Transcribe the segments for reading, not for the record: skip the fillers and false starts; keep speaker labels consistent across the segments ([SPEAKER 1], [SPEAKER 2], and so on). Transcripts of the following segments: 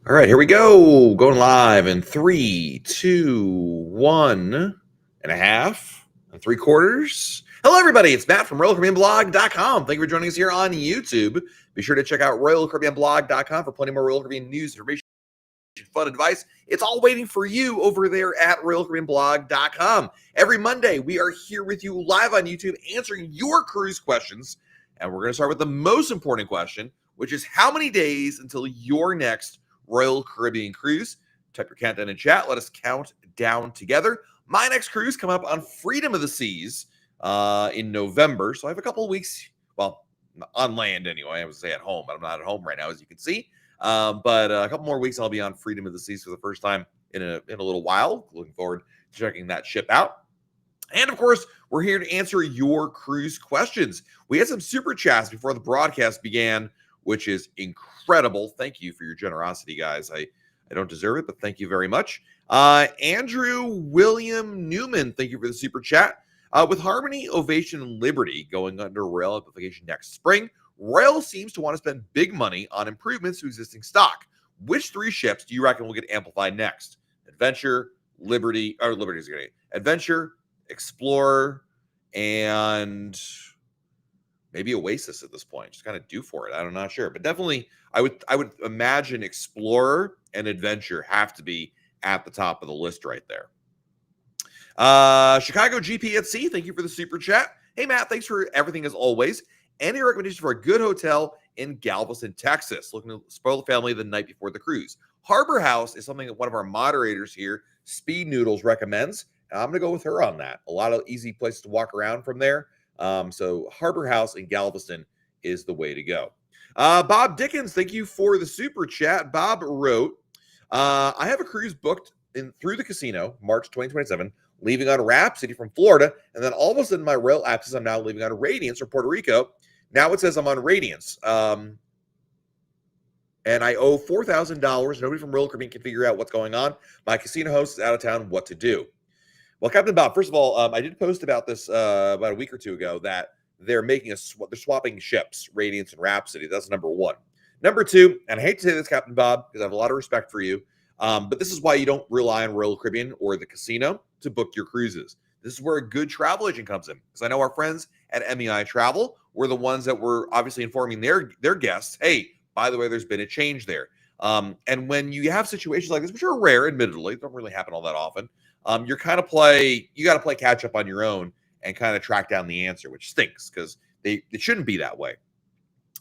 [SPEAKER 1] All right, here we go. Going live in 3, 2, 1.5 and 3/4 Hello, everybody. It's Matt from RoyalCaribbeanBlog.com. Thank you for joining us here on YouTube. Be sure to check out RoyalCaribbeanBlog.com for plenty more Royal Caribbean news, information, fun advice. It's all waiting for you over there at RoyalCaribbeanBlog.com. Every Monday, we are here with you live on YouTube answering your cruise questions. And we're going to start with the most important question, which is how many days until your next Royal Caribbean cruise? Type your countdown in chat. Let us count down together. My next cruise coming up on Freedom of the Seas in November. So I have a couple of weeks, well, on land anyway. I was say at home, but I'm not at home right now, as you can see. But a couple more weeks, I'll be on Freedom of the Seas for the first time in a little while. Looking forward to checking that ship out. And of course, we're here to answer your cruise questions. We had some super chats before the broadcast began, which is incredible. Thank you for your generosity, guys. I don't deserve it, but thank you very much. Andrew William Newman, thank you for the super chat. With Harmony, Ovation, and Liberty going under Royal application next spring, Royal seems to want to spend big money on improvements to existing stock. Which three ships do you reckon will get amplified next? Adventure, Liberty, or Liberty's going to Adventure, Explorer, and maybe Oasis at this point. Just kind of due for it. I'm not sure, but definitely I would imagine Explorer and Adventure have to be at the top of the list right there. Chicago GP at Sea, thank you for the super chat. Hey Matt, thanks for everything as always. Any recommendations for a good hotel in Galveston, Texas? Looking to spoil the family the night before the cruise. Harbor House is something that one of our moderators here, Speed Noodles, recommends. And I'm going to go with her on that. A lot of easy places to walk around from there. So Harbor House in Galveston is the way to go. Bob Dickens, thank you for the super chat. Bob wrote, I have a cruise booked through the casino, March 2027, leaving on Rhapsody from Florida. And then all of a sudden my Royal app says I'm now leaving on Radiance from Puerto Rico. Now it says I'm on Radiance. And I owe $4,000. Nobody from Royal Caribbean can figure out what's going on. My casino host is out of town. What to do? Well, Captain Bob, first of all, I did post about this about a week or two ago that they're making they're swapping ships, Radiance and Rhapsody. That's number one. Number two, and I hate to say this, Captain Bob, because I have a lot of respect for you, but this is why you don't rely on Royal Caribbean or the casino to book your cruises. This is where a good travel agent comes in, because I know our friends at MEI Travel were the ones that were obviously informing their guests, hey, by the way, there's been a change there. And when you have situations like this, which are rare, admittedly, don't really happen all that often, you got to play catch up on your own and kind of track down the answer, which stinks because it shouldn't be that way.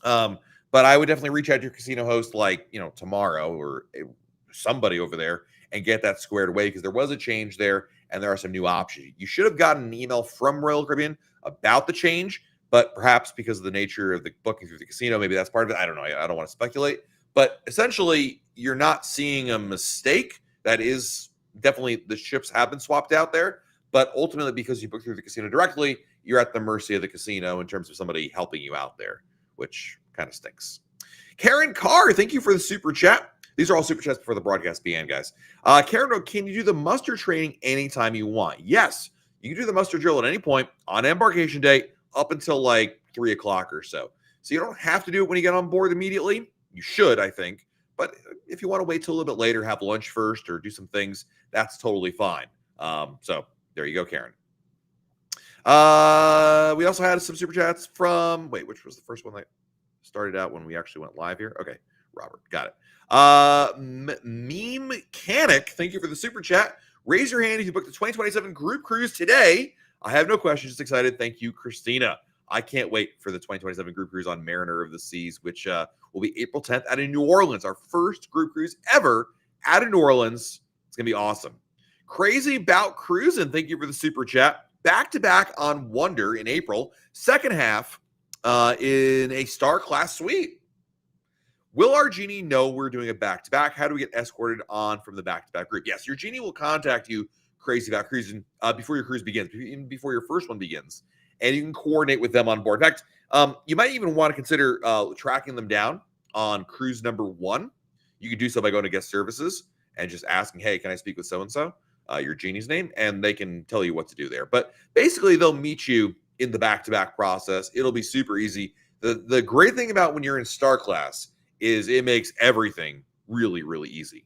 [SPEAKER 1] But I would definitely reach out to your casino host tomorrow or somebody over there and get that squared away, because there was a change there and there are some new options. You should have gotten an email from Royal Caribbean about the change, but perhaps because of the nature of the booking through the casino, maybe that's part of it. I don't know. I don't want to speculate, but essentially you're not seeing a mistake. That is definitely, the ships have been swapped out there, but ultimately because you book through the casino directly, you're at the mercy of the casino in terms of somebody helping you out there, which kind of stinks. Karen Carr, thank you for the super chat. These are all super chats before the broadcast began, guys. Karen, can you do the muster training anytime you want? Yes, you can do the muster drill at any point on embarkation day up until like 3 o'clock or so. So you don't have to do it when you get on board immediately. You should, I think. But if you want to wait till a little bit later, have lunch first or do some things, that's totally fine. So there you go, Karen. We also had some super chats from, which was the first one that started out when we actually went live here? Okay, Robert, got it. Meme Mechanic, thank you for the super chat. Raise your hand if you booked the 2027 group cruise today. I have no questions, just excited. Thank you, Christina. I can't wait for the 2027 group cruise on Mariner of the Seas, which will be April 10th out of New Orleans, our first group cruise ever out of New Orleans. It's going to be awesome. Crazy About Cruising, thank you for the super chat. Back-to-back on Wonder in April. Second half in a Star Class suite. Will our genie know we're doing a back-to-back? How do we get escorted on from the back-to-back group? Yes, your genie will contact you, Crazy About Cruising, before your cruise begins, even before your first one begins. And you can coordinate with them on board. In fact, you might even want to consider tracking them down on cruise number 1. You can do so by going to guest services and just asking, hey, can I speak with so-and-so, your genie's name, and they can tell you what to do there. But basically, they'll meet you in the back-to-back process. It'll be super easy. The great thing about when you're in Star Class is it makes everything Really, really easy.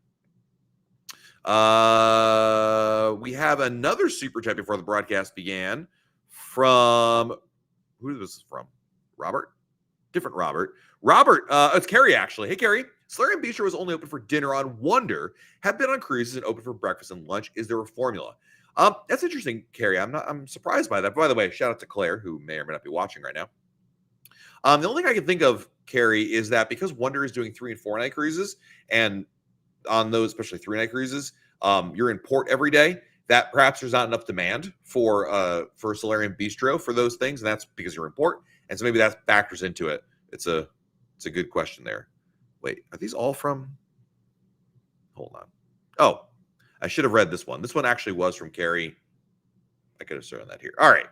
[SPEAKER 1] We have another super chat before the broadcast began from who was this from? Robert? Different Robert. Robert, it's Carrie actually. Hey Carrie, Solarium Bistro was only open for dinner on Wonder. Have been on cruises and open for breakfast and lunch. Is there a formula? That's interesting, Carrie. I'm surprised by that. By the way, shout out to Claire, who may or may not be watching right now. The only thing I can think of, Carrie, is that because Wonder is doing 3 and 4 night cruises, and on those, especially 3 night cruises, you're in port every day, that perhaps there's not enough demand for Solarium Bistro for those things, and that's because you're in port. And so maybe that factors into it. It's a good question there. Wait, are these all from? Hold on. Oh, I should have read this one. This one actually was from Carrie. I could have shown that here. All right.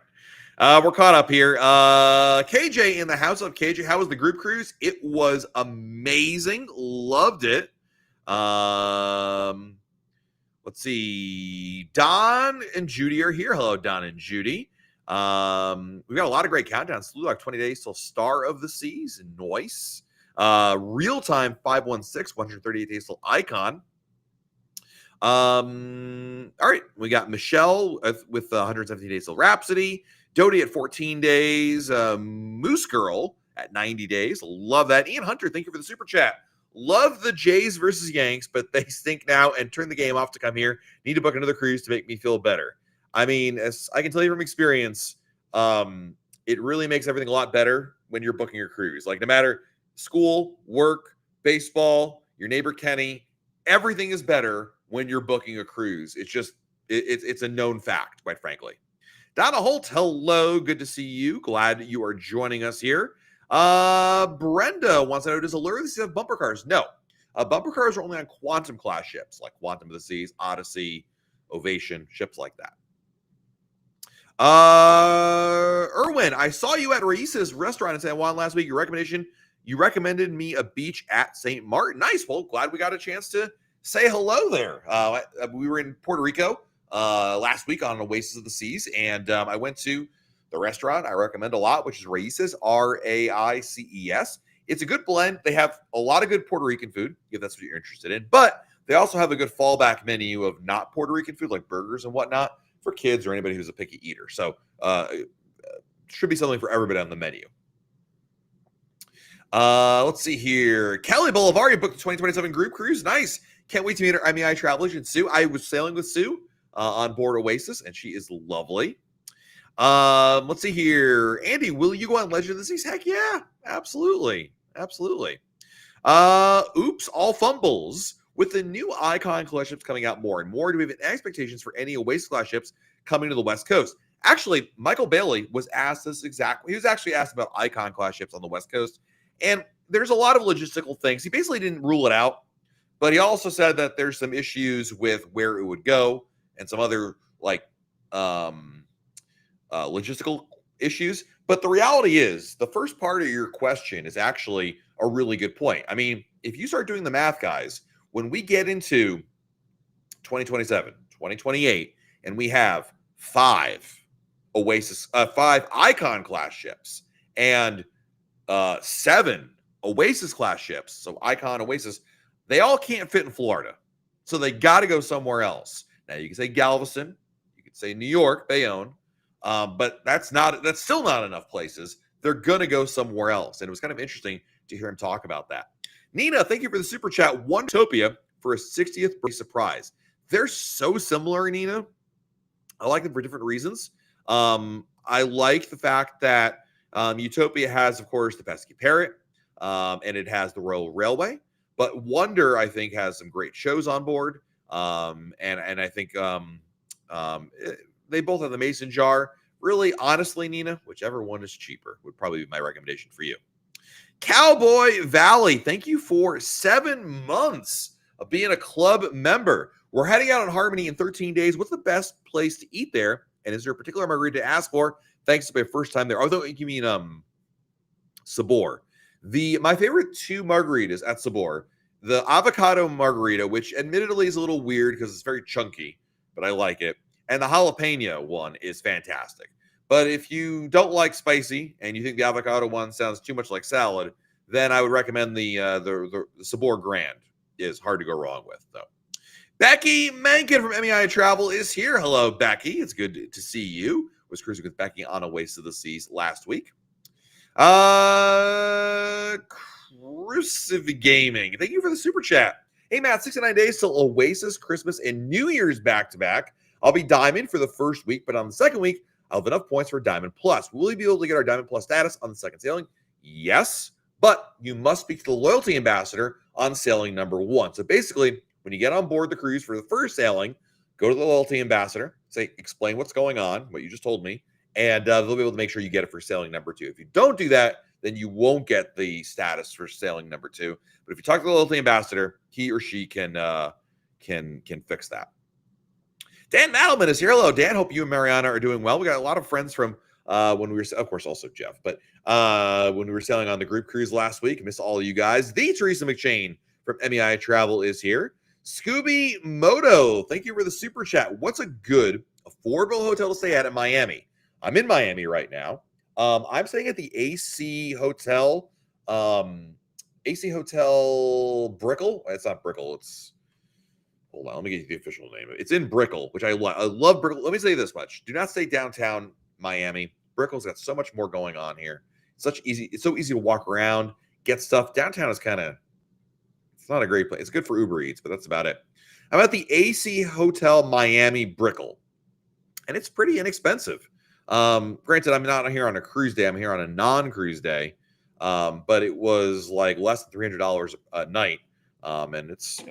[SPEAKER 1] We're caught up here. KJ in the house of KJ. How was the group cruise? It was amazing. Loved it. Let's see. Don and Judy are here. Hello, Don and Judy. We've got a lot of great countdowns. Slew like 20 days till Star of the Seas. Noise. Real time 516, 138 days till Icon. All right. We got Michelle with 117 days till Rhapsody. Dodie at 14 days. Moose Girl at 90 days. Love that. Ian Hunter, thank you for the super chat. Love the Jays versus Yanks, but they stink now and turn the game off to come here. Need to book another cruise to make me feel better. I mean, as I can tell you from experience, it really makes everything a lot better when you're booking your cruise. Like no matter school, work, baseball, your neighbor Kenny, everything is better when you're booking a cruise. It's just, it's a known fact, quite frankly. Donna Holt, hello. Good to see you. Glad you are joining us here. Brenda wants to know, does Allure of the Seas have bumper cars? No. Bumper cars are only on Quantum class ships, like Quantum of the Seas, Odyssey, Ovation, ships like that. Erwin, I saw you at Raisa's restaurant in San Juan last week. You recommended me a beach at St. Martin. Nice. Well, glad we got a chance to say hello there. We were in Puerto Rico last week on Oasis of the Seas, and I went to the restaurant I recommend a lot, which is Raices, Raices. It's a good blend. They have a lot of good Puerto Rican food, if that's what you're interested in, but they also have a good fallback menu of not Puerto Rican food, like burgers and whatnot, for kids or anybody who's a picky eater. So should be something for everybody on the menu. Let's see here. Kelly Boulevard, you booked the 2027 group cruise. Nice. Can't wait to meet her MEI travel agent, Sue. I was sailing with Sue on board Oasis, and she is lovely. Let's see here. Andy, will you go on Legend of the Seas? Heck yeah. Absolutely. Absolutely. Oops, all fumbles. With the new Icon class ships coming out more and more, do we have expectations for any Oasis class ships coming to the West Coast? Actually, Michael Bailey was asked this exactly. He was actually asked about Icon class ships on the West Coast, and there's a lot of logistical things. He basically didn't rule it out, but he also said that there's some issues with where it would go and some other like logistical issues. But the reality is, the first part of your question is actually a really good point. I mean, if you start doing the math, guys, when we get into 2027, 2028, and we have 5 Icon class ships and 7 Oasis class ships, so Icon, Oasis, they all can't fit in Florida. So they got to go somewhere else. Now you can say Galveston, you can say New York, Bayonne, but that's still not enough places. They're going to go somewhere else. And it was kind of interesting to hear him talk about that. Nina, thank you for the super chat. One Utopia for a 60th birthday surprise. They're so similar, Nina. I like them for different reasons. I like the fact that Utopia has, of course, the Pesky Parrot, and it has the Royal Railway. But Wonder, I think, has some great shows on board. And I think they both have the Mason jar. Really, honestly, Nina, whichever one is cheaper would probably be my recommendation for you. Cowboy Valley, thank you for 7 months of being a club member. We're heading out on Harmony in 13 days. What's the best place to eat there? And is there a particular margarita to ask for? Thanks to my first time there. Although you mean Sabor. My favorite 2 margaritas at Sabor, the avocado margarita, which admittedly is a little weird because it's very chunky, but I like it. And the jalapeno one is fantastic. But if you don't like spicy and you think the avocado one sounds too much like salad, then I would recommend the Sabor Grand. is hard to go wrong with, though. Becky Menken from MEI Travel is here. Hello, Becky. It's good to see you. Was cruising with Becky on Oasis of the Seas last week. Crucive Gaming. Thank you for the super chat. Hey, Matt, 69 days till Oasis, Christmas, and New Year's back-to-back. I'll be Diamond for the first week, but on the second week, I'll have enough points for Diamond Plus. Will we be able to get our Diamond Plus status on the second sailing? Yes, but you must speak to the loyalty ambassador on sailing number 1. So basically, when you get on board the cruise for the first sailing, go to the loyalty ambassador, say, explain what's going on, what you just told me, and they'll be able to make sure you get it for sailing number 2. If you don't do that, then you won't get the status for sailing number 2. But if you talk to the loyalty ambassador, he or she can fix that. Dan Madelman is here. Hello, Dan. Hope you and Mariana are doing well. We got a lot of friends from when we were, of course, also Jeff, but when we were sailing on the group cruise last week. Miss all of you guys. The Teresa McShane from MEI Travel is here. Scooby Moto, thank you for the super chat. What's a good affordable hotel to stay at in Miami? I'm in Miami right now. I'm staying at the AC Hotel. AC Hotel Brickell. It's not Brickell. It's, hold on, let me get you the official name. It's in Brickell, which I love Brickell. Let me say this much. Do not stay downtown Miami. Brickell's got so much more going on here. It's so easy to walk around, get stuff. Downtown is kind of, it's not a great place. It's good for Uber Eats, but that's about it. I'm at the AC Hotel Miami Brickell, and it's pretty inexpensive. Granted, I'm not here on a cruise day. I'm here on a non-cruise day. But it was like less than $300 a night. And it's,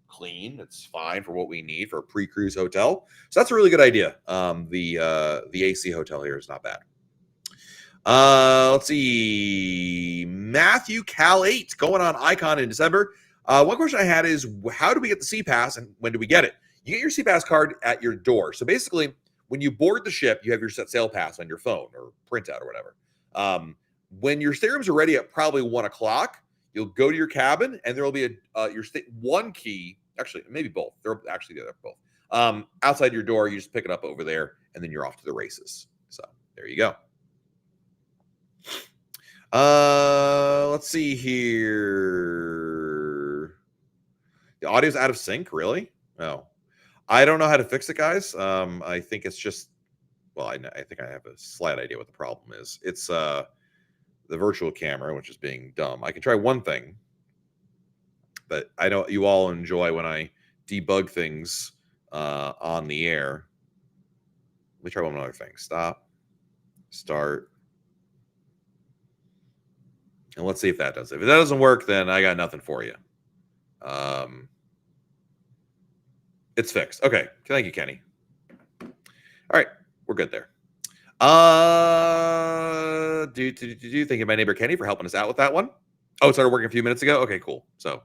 [SPEAKER 1] clean. It's fine for what we need for a pre-cruise hotel. So that's a really good idea. The AC hotel here is not bad. Let's see. Matthew Cal 8 going on Icon in December. One question I had is, how do we get the SeaPass and when do we get it? You get your SeaPass card at your door. So basically, when you board the ship, you have your set sail pass on your phone or printout or whatever. When your staterooms are ready at probably 1 o'clock, you'll go to your cabin and there will be one key, actually, maybe both. They're actually both. Outside your door, you just pick it up over there and then you're off to the races. So there you go. Let's see here. The audio's out of sync, really? Oh. I don't know how to fix it, guys. I think it's just, well, I think I have a slight idea what the problem is. It's the virtual camera, which is being dumb. I can try one thing, but I know you all enjoy when I debug things on the air. Let me try one other thing. Stop, start, and let's see if that does it. If that doesn't work, then I got nothing for you. It's fixed. Okay. Thank you, Kenny. All right. We're good there. Thank you, my neighbor Kenny, for helping us out with that one. Oh, it started working a few minutes ago. Okay, cool. So,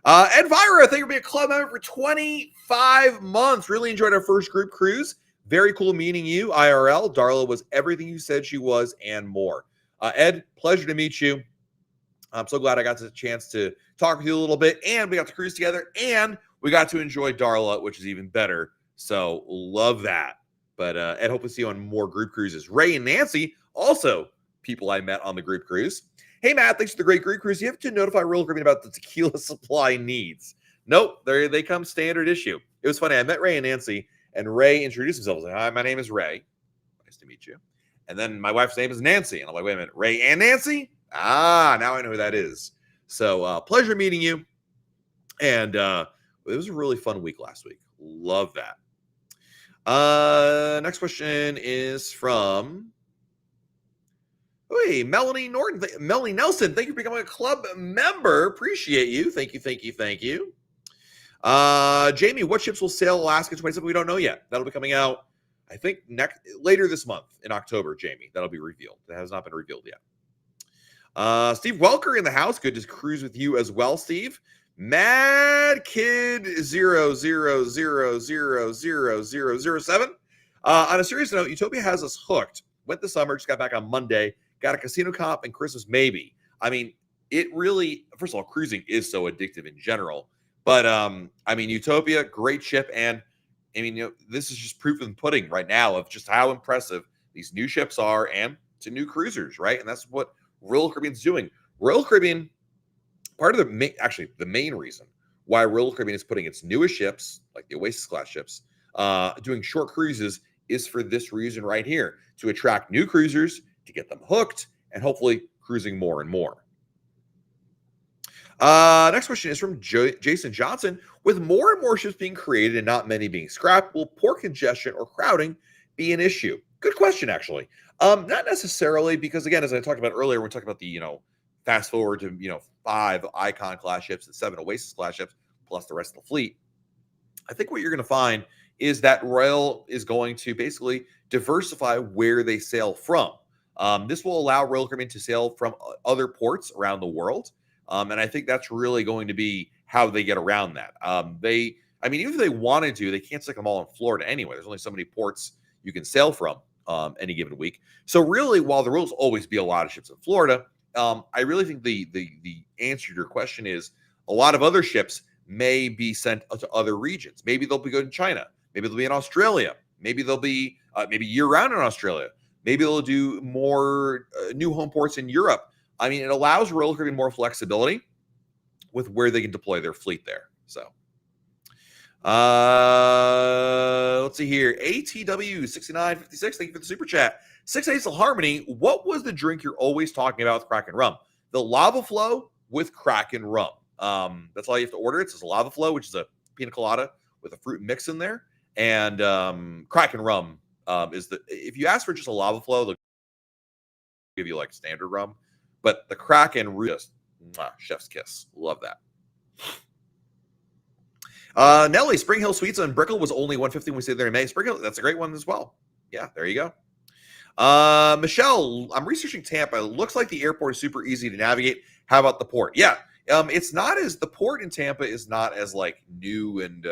[SPEAKER 1] Edvira, thank you for being a club member for 25 months. Really enjoyed our first group cruise. Very cool meeting you, IRL. Darla was everything you said she was and more. Ed, pleasure to meet you. I'm so glad I got the chance to talk with you a little bit, and we got to cruise together, and we got to enjoy Darla, which is even better. So love that. But Ed, hope to see you on more group cruises. Ray and Nancy, also people I met on the group cruise. Hey, Matt, thanks for the great group cruise. You have to notify Royal Caribbean about the tequila supply needs. Nope, they come standard issue. It was funny. I met Ray and Nancy, and Ray introduced himself. I was like, hi, my name is Ray. Nice to meet you. And then my wife's name is Nancy. And I'm like, wait a minute, Ray and Nancy? Ah, now I know who that is. So pleasure meeting you. And it was a really fun week last week. Love that. Next question is from Melanie Norton. Melanie Nelson, thank you for becoming a club member. Appreciate you. Thank you. Jamie, what ships will sail Alaska 27? We don't know yet. That'll be coming out, I think, later this month in October, Jamie. That'll be revealed. That has not been revealed yet. Steve Welker in the house. Good to cruise with you as well, Steve. Mad Kid 0000007. On a serious note, Utopia has us hooked. Went this summer, just got back on Monday. Got a casino comp and Christmas maybe. I mean, it really, first of all, cruising is so addictive in general. But I mean, Utopia, great ship, and I mean, this is just proof in the pudding right now of just how impressive these new ships are and to new cruisers, right? And that's what Royal Caribbean's doing. Royal Caribbean, part of the main reason why Royal Caribbean is putting its newest ships, like the Oasis class ships, doing short cruises is for this reason right here, to attract new cruisers, to get them hooked, and hopefully cruising more and more. Next question is from Jason Johnson. With more and more ships being created and not many being scrapped, will port congestion or crowding be an issue? Good question, actually. Not necessarily, because again, as I talked about earlier, we talked about the, fast forward to, 5 Icon class ships and 7 Oasis class ships, plus the rest of the fleet. I think what you're going to find is that Royal is going to basically diversify where they sail from. This will allow Royal Caribbean to sail from other ports around the world. And I think that's really going to be how they get around that. Even if they wanted to, they can't stick them all in Florida anyway. There's only so many ports you can sail from any given week. So really, while there will always be a lot of ships in Florida, I really think the answer to your question is a lot of other ships may be sent to other regions. Maybe they'll be good in China. Maybe they'll be in Australia. Maybe they'll be maybe year-round in Australia. Maybe they'll do more new home ports in Europe. It allows Royal Caribbean more flexibility with where they can deploy their fleet there. So, let's see here. ATW6956, thank you for the super chat. 6 Ace Harmony, what was the drink you're always talking about with Kraken rum? The lava flow with Kraken rum. That's all you have to order. It says a lava flow, which is a pina colada with a fruit mix in there. And Kraken rum if you ask for just a lava flow, they'll give you like standard rum. But the Kraken, just chef's kiss. Love that. Nelly, Spring Hill Suites on Brickell was only $150 when we stayed there in May. Spring Hill, that's a great one as well. Yeah, there you go. Michelle, I'm researching Tampa. It looks like the airport is super easy to navigate. How about the port? Yeah, the port in Tampa is not as like new and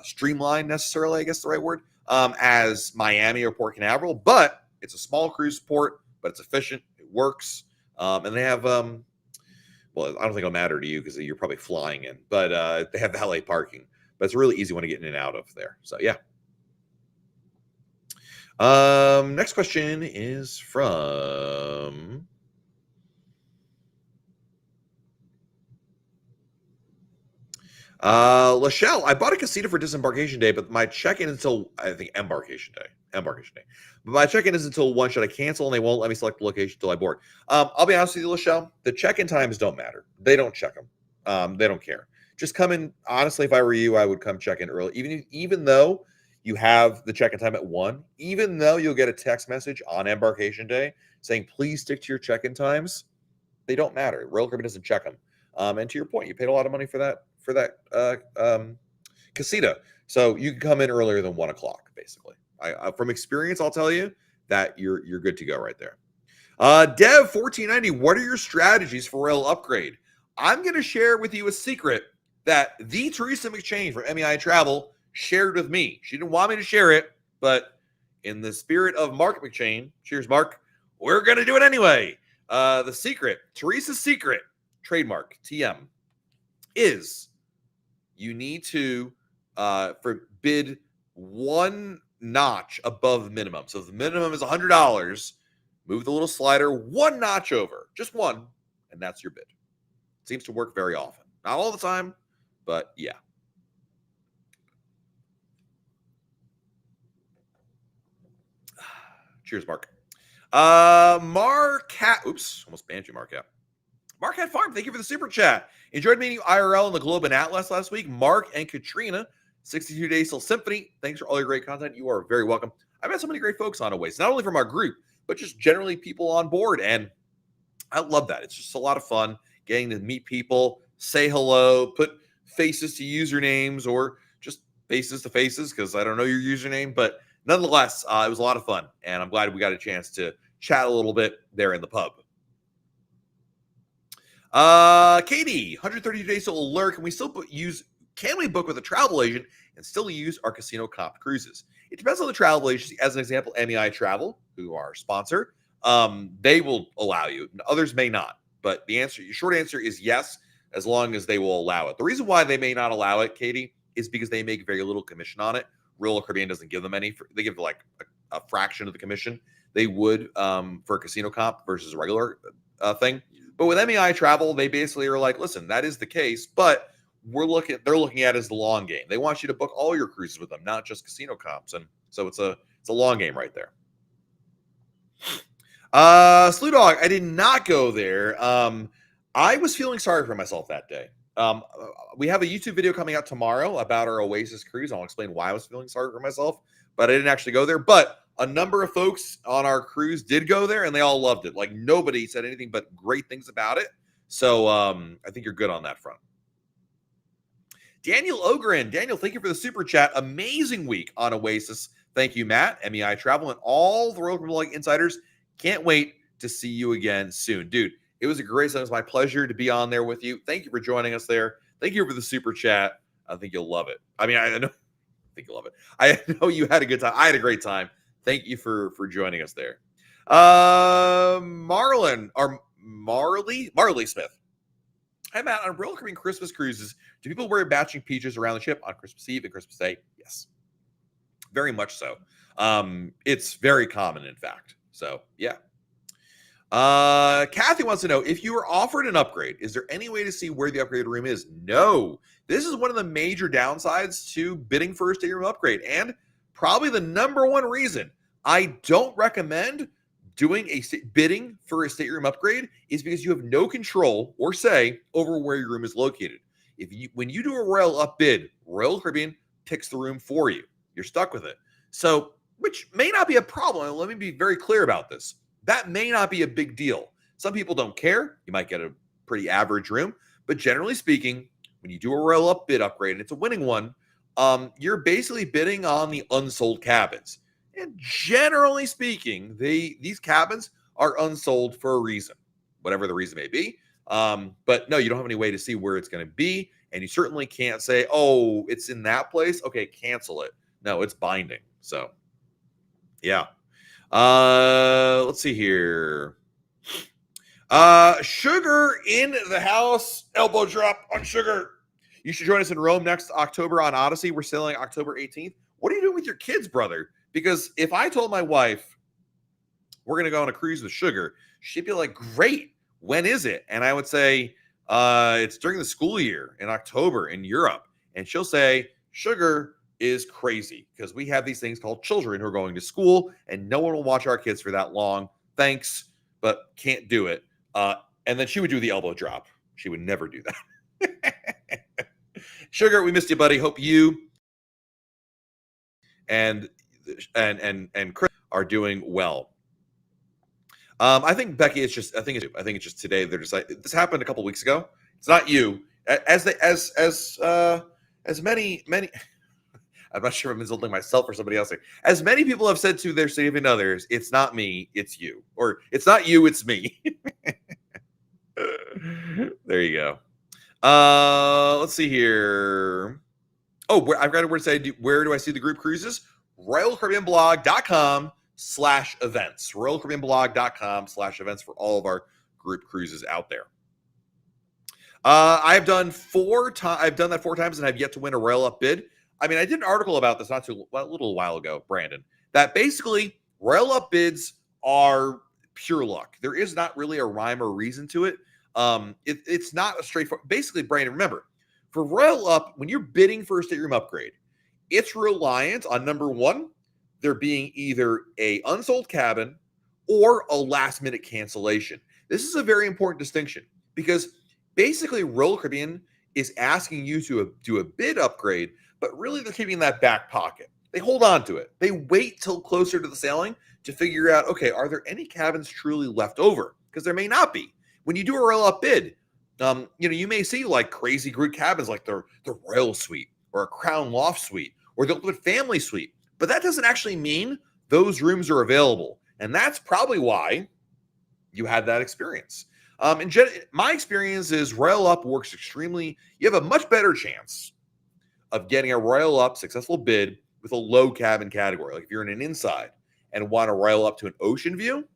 [SPEAKER 1] streamlined necessarily, I guess the right word, as Miami or Port Canaveral, but it's a small cruise port, but it's efficient. It works. And they have, I don't think it'll matter to you because you're probably flying in, but they have valet parking. But it's a really easy one to get in and out of there. So, yeah. Next question is from Lachelle. I bought a casita for disembarkation day, but my check-in until I think embarkation day. But my check-in is until 1. Should I cancel? And they won't let me select the location until I board. I'll be honest with you, Lachelle. The check-in times don't matter. They don't check them. They don't care. Just come in. Honestly, if I were you, I would come check in early. Even though you have the check-in time at 1, even though you'll get a text message on embarkation day saying, please stick to your check-in times, they don't matter. Royal Caribbean doesn't check them. And to your point, you paid a lot of money for that casita. So you can come in earlier than 1 o'clock, basically. From experience, I'll tell you that you're good to go right there. Dev 1490, what are your strategies for Royal upgrade? I'm going to share with you a secret that the Teresa McChain from MEI Travel shared with me. She didn't want me to share it, but in the spirit of Mark McChain, cheers, Mark, we're going to do it anyway. The secret, Teresa's secret, trademark, TM, is you need to forbid 1 notch above minimum. So if the minimum is $100, move the little slider 1 notch over, just 1, and that's your bid. Seems to work very often. Not all the time, but yeah. Cheers, Mark. Marcat. Oops, almost banned you, Marcat. Marcat Farm, thank you for the super chat. Enjoyed meeting you IRL in the Globe and Atlas last week. Mark and Katrina, 62 Days Till Symphony. Thanks for all your great content. You are very welcome. I've had so many great folks on Oasis, not only from our group, but just generally people on board. And I love that. It's just a lot of fun getting to meet people, say hello, put faces to usernames or just faces to faces because I don't know your username. But nonetheless, it was a lot of fun. And I'm glad we got a chance to chat a little bit there in the pub. Katie, 132 days till alert. Can we book with a travel agent and still use our casino comp cruises? It depends on the travel agency. As an example, MEI Travel, who are our sponsor, they will allow you. Others may not. But your short answer is yes, as long as they will allow it. The reason why they may not allow it, Katie, is because they make very little commission on it. Royal Caribbean doesn't give them any. They give like a fraction of the commission they would for a casino comp versus a regular thing. But with MEI Travel, they basically are like, listen, that is the case, but they're looking at as the long game. They want you to book all your cruises with them, not just casino comps. And so it's a long game right there. Slew Dog, I did not go there. I was feeling sorry for myself that day. We have a YouTube video coming out tomorrow about our Oasis cruise. I'll explain why I was feeling sorry for myself, but I didn't actually go there. But a number of folks on our cruise did go there, and they all loved it. Like, nobody said anything but great things about it. So I think you're good on that front. Daniel Ogren. Daniel, thank you for the super chat. Amazing week on Oasis. Thank you, Matt, MEI Travel, and all the Royal Caribbean insiders. Can't wait to see you again soon. Dude, it was a great time. It was my pleasure to be on there with you. Thank you for joining us there. Thank you for the super chat. I think you'll love it. I mean, I know. I think you'll love it. I know you had a good time. I had a great time. Thank you for joining us there. Marley Smith. Hi, Matt. On Royal Caribbean Christmas cruises, do people wear matching peaches around the ship on Christmas Eve and Christmas Day? Yes. Very much so. It's very common, in fact. So, yeah. Kathy wants to know, if you were offered an upgrade, is there any way to see where the upgraded room is? No. This is one of the major downsides to bidding for a stateroom upgrade, and probably the number one reason I don't recommend doing bidding for a stateroom upgrade is because you have no control or say over where your room is located. When you do a Royal Up bid, Royal Caribbean picks the room for you. You're stuck with it. So, which may not be a problem. And let me be very clear about this. That may not be a big deal. Some people don't care. You might get a pretty average room. But generally speaking, when you do a Royal Up bid upgrade, and it's a winning one, you're basically bidding on the unsold cabins. And generally speaking, these cabins are unsold for a reason, whatever the reason may be. But no, you don't have any way to see where it's going to be. And you certainly can't say, oh, it's in that place. Okay, cancel it. No, it's binding. So, yeah. Let's see here. Sugar in the house. Elbow drop on Sugar. You should join us in Rome next October on Odyssey. We're sailing October 18th. What are you doing with your kids, brother? Because if I told my wife we're going to go on a cruise with Sugar, she'd be like, great. When is it? And I would say, it's during the school year in October in Europe. And she'll say, Sugar is crazy because we have these things called children who are going to school and no one will watch our kids for that long. Thanks, but can't do it. And then she would do the elbow drop. She would never do that. Sugar, we missed you, buddy. Hope you and Chris are doing well. I think Becky, I think it's just today. They're just like, this happened a couple weeks ago. It's not you. As many. I'm not sure if I'm insulting myself or somebody else. As many people have said to their significant others, it's not me, it's you. Or it's not you, it's me. There you go. Let's see here. Oh, I've got a word to say. Where do I see the group cruises? RoyalCaribbeanBlog.com/events. RoyalCaribbeanBlog.com/events for all of our group cruises out there. I've done that 4 times and I've yet to win a Royal Up bid. I mean, I did an article about this a little while ago, Brandon, that basically Royal Up bids are pure luck. There is not really a rhyme or reason to it. It's not a straightforward. Basically, Brandon, remember, for Royal Up, when you're bidding for a stateroom upgrade, it's reliant on, number one, there being either a unsold cabin or a last-minute cancellation. This is a very important distinction because basically Royal Caribbean is asking you to do a bid upgrade, but really they're keeping that back pocket. They hold on to it. They wait till closer to the sailing to figure out, okay, are there any cabins truly left over? Because there may not be. When you do a Royal Up bid, you may see like crazy group cabins like the Royal Suite or a Crown Loft Suite or the Ultimate Family Suite. But that doesn't actually mean those rooms are available. And that's probably why you had that experience. My experience is Royal Up works extremely. You have a much better chance of getting a Royal Up successful bid with a low cabin category. Like if you're in an inside and want a Royal Up to an ocean view,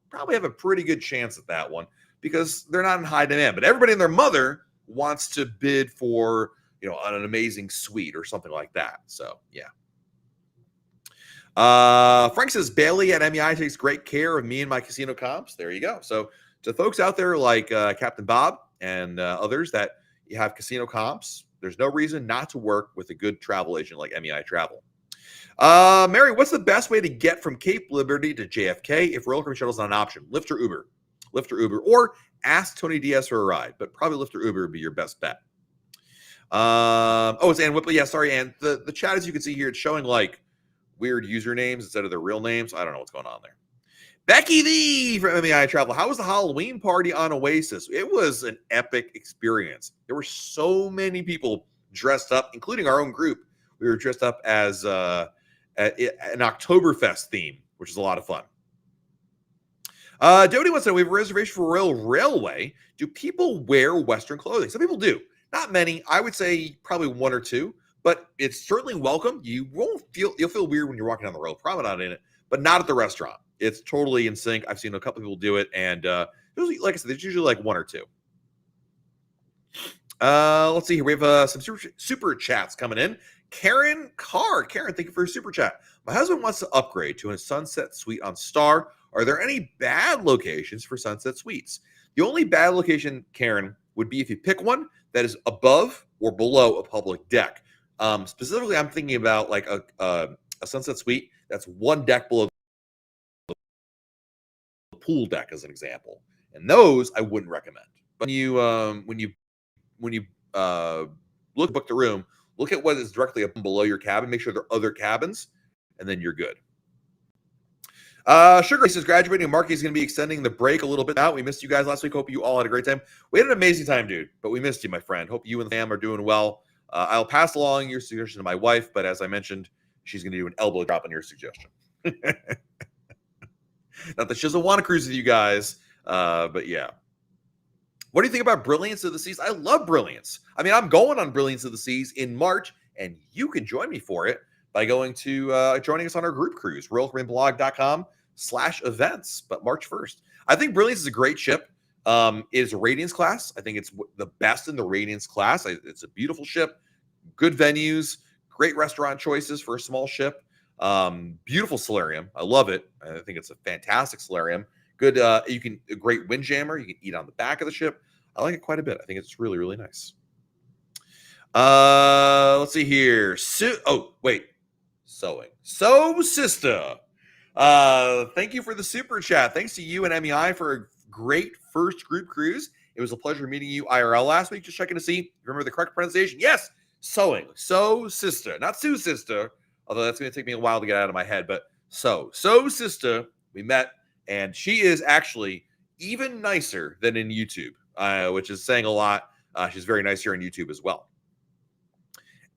[SPEAKER 1] probably have a pretty good chance at that one because they're not in high demand. But everybody and their mother wants to bid for, an amazing suite or something like that. So, yeah. Frank says, Bailey at MEI takes great care of me and my casino comps. There you go. So to folks out there like Captain Bob and others that, You have casino comps. There's no reason not to work with a good travel agent like MEI Travel. Mary, what's the best way to get from Cape Liberty to JFK if Royal Caribbean shuttle is not an option? Lyft or Uber? Lyft or Uber, or ask Tony Diaz for a ride, but probably Lyft or Uber would be your best bet. It's Ann Whipple. Yeah, sorry, Ann. The chat, as you can see here, it's showing like weird usernames instead of their real names. I don't know what's going on there. Becky V from MEI Travel. How was the Halloween party on Oasis? It was an epic experience. There were so many people dressed up, including our own group. We were dressed up as an Oktoberfest theme, which is a lot of fun. Dodie wants to know, we have a reservation for Royal Railway. Do people wear Western clothing? Some people do. Not many. I would say probably one or two, but it's certainly welcome. You'll feel weird when you're walking down the Royal Promenade in it, but not at the restaurant. It's totally in sync. I've seen a couple people do it, and usually, like I said, there's usually like one or two. Let's see here. We have some super chats coming in. Karen Carr. Karen, thank you for your super chat. My husband wants to upgrade to a Sunset Suite on Star. Are there any bad locations for Sunset Suites? The only bad location, Karen, would be if you pick one that is above or below a public deck. Specifically, I'm thinking about like a Sunset Suite that's one deck below the pool deck, as an example. And those I wouldn't recommend. But when you book the room, look at what is directly up below your cabin. Make sure there are other cabins, and then you're good. Sugar says graduating. Marky is going to be extending the break a little bit out. We missed you guys last week. Hope you all had a great time. We had an amazing time, dude, but we missed you, my friend. Hope you and the fam are doing well. I'll pass along your suggestion to my wife, but as I mentioned, she's going to do an elbow drop on your suggestion. Not that she doesn't want to cruise with you guys, but yeah. What do you think about Brilliance of the Seas? I love Brilliance. I mean, I'm going on Brilliance of the Seas in March, and you can join me for it by going to joining us on our group cruise, royalcaribbeanblog.com/events, but March 1st. I think Brilliance is a great ship. It is a Radiance class. I think it's the best in the Radiance class. It's a beautiful ship, good venues, great restaurant choices for a small ship. Beautiful solarium. I love it. I think it's a fantastic solarium. Good. A great windjammer. You can eat on the back of the ship. I like it quite a bit. I think it's really, really nice. Let's see here. Sewing. So, sister. Thank you for the super chat. Thanks to you and MEI for a great first group cruise. It was a pleasure meeting you IRL last week. Just checking to see if you remember the correct pronunciation. Yes, sewing. So, sister. Not Sue sister, although that's going to take me a while to get out of my head. But so sister, we met, and she is actually even nicer than in YouTube, which is saying a lot. She's very nice here on YouTube as well.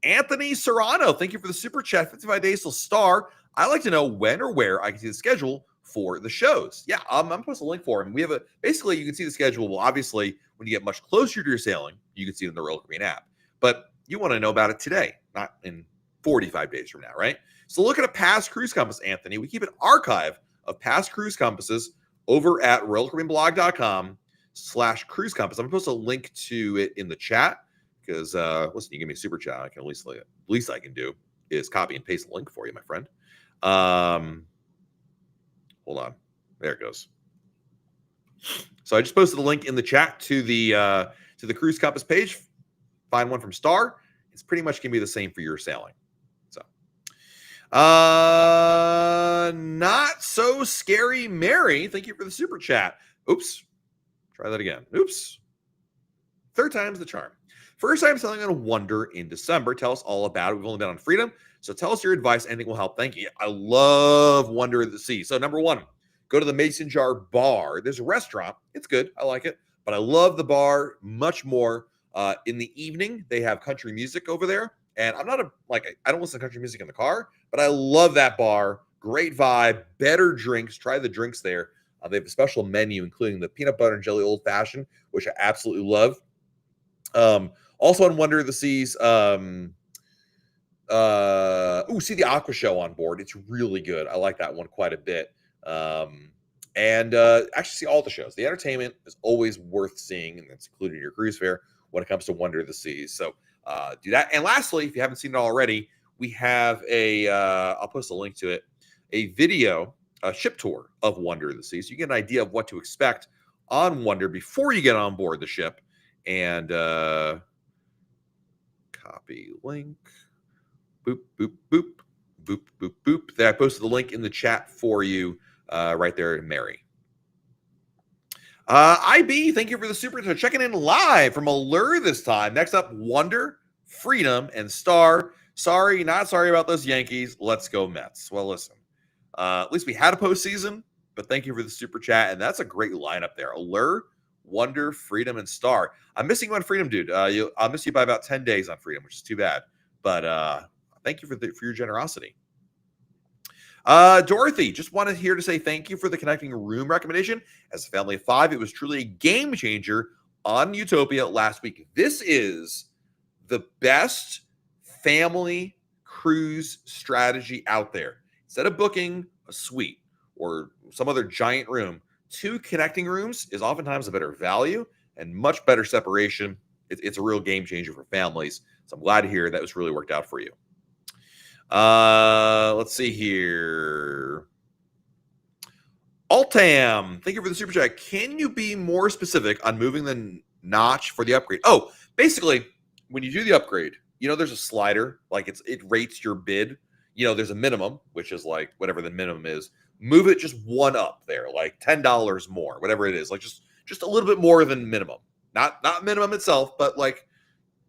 [SPEAKER 1] Anthony Serrano, thank you for the super chat. 55 days till Star. I like to know when or where I can see the schedule for the shows. Yeah, I'm posting a link for him. We have basically you can see the schedule. Well, obviously, when you get much closer to your sailing, you can see it in the Royal Caribbean app. But you want to know about it today, not in 45 days from now, right? So look at a past cruise compass, Anthony. We keep an archive of past cruise compasses over at royalcaribbeanblog.com/cruise compass. I'm going to post a link to it in the chat because, listen, you give me a super chat. I can at least I can do is copy and paste the link for you, my friend. Hold on. There it goes. So I just posted a link in the chat to the cruise compass page. Find one from Star. It's pretty much going to be the same for your sailing. So, not so scary, Mary. Thank you for the super chat. Oops. Try that again. Oops. Third time's the charm. First time sailing on Wonder in December. Tell us all about it. We've only been on Freedom. So tell us your advice. Anything will help. Thank you. I love Wonder of the Sea. So number one, go to the Mason Jar Bar. There's a restaurant. It's good. I like it. But I love the bar much more. In the evening, they have country music over there. And I don't listen to country music in the car, but I love that bar. Great vibe. Better drinks. Try the drinks there. They have a special menu, including the peanut butter and jelly old fashioned, which I absolutely love. Also on Wonder of the Seas, see the Aqua Show on board. It's really good. I like that one quite a bit. And actually see all the shows. The entertainment is always worth seeing, and that's included in your cruise fare when it comes to Wonder of the Seas. So do that. And lastly, if you haven't seen it already, we have I'll post a link to it, a video, a ship tour of Wonder of the Seas. So you get an idea of what to expect on Wonder before you get on board the ship. And Copy link. Boop, boop, boop, boop, boop, boop. There, I posted the link in the chat for you right there, Mary. IB, thank you for the super chat. Checking in live from Allure this time. Next up, Wonder, Freedom, and Star. Sorry, not sorry about those Yankees. Let's go Mets. Well, listen, at least we had a postseason, but thank you for the super chat. And that's a great lineup there. Allure, Wonder, Freedom, and Star. I'm missing you on Freedom, dude. I'll miss you by about 10 days on Freedom, which is too bad. But thank you for your generosity. Dorothy, just wanted here to say thank you for the connecting room recommendation. As a family of 5, it was truly a game changer on Utopia last week. This is the best family cruise strategy out there. Instead of booking a suite or some other giant room, 2 connecting rooms is oftentimes a better value and much better separation. It's a real game changer for families. So I'm glad to hear that was really worked out for you. Let's see here. Altam, thank you for the super chat. Can you be more specific on moving the notch for the upgrade? Oh, basically, when you do the upgrade, there's a slider, like it rates your bid. There's a minimum, which is like whatever the minimum is. Move it just one up there, like $10 more, whatever it is, like just a little bit more than minimum. Not minimum itself, but like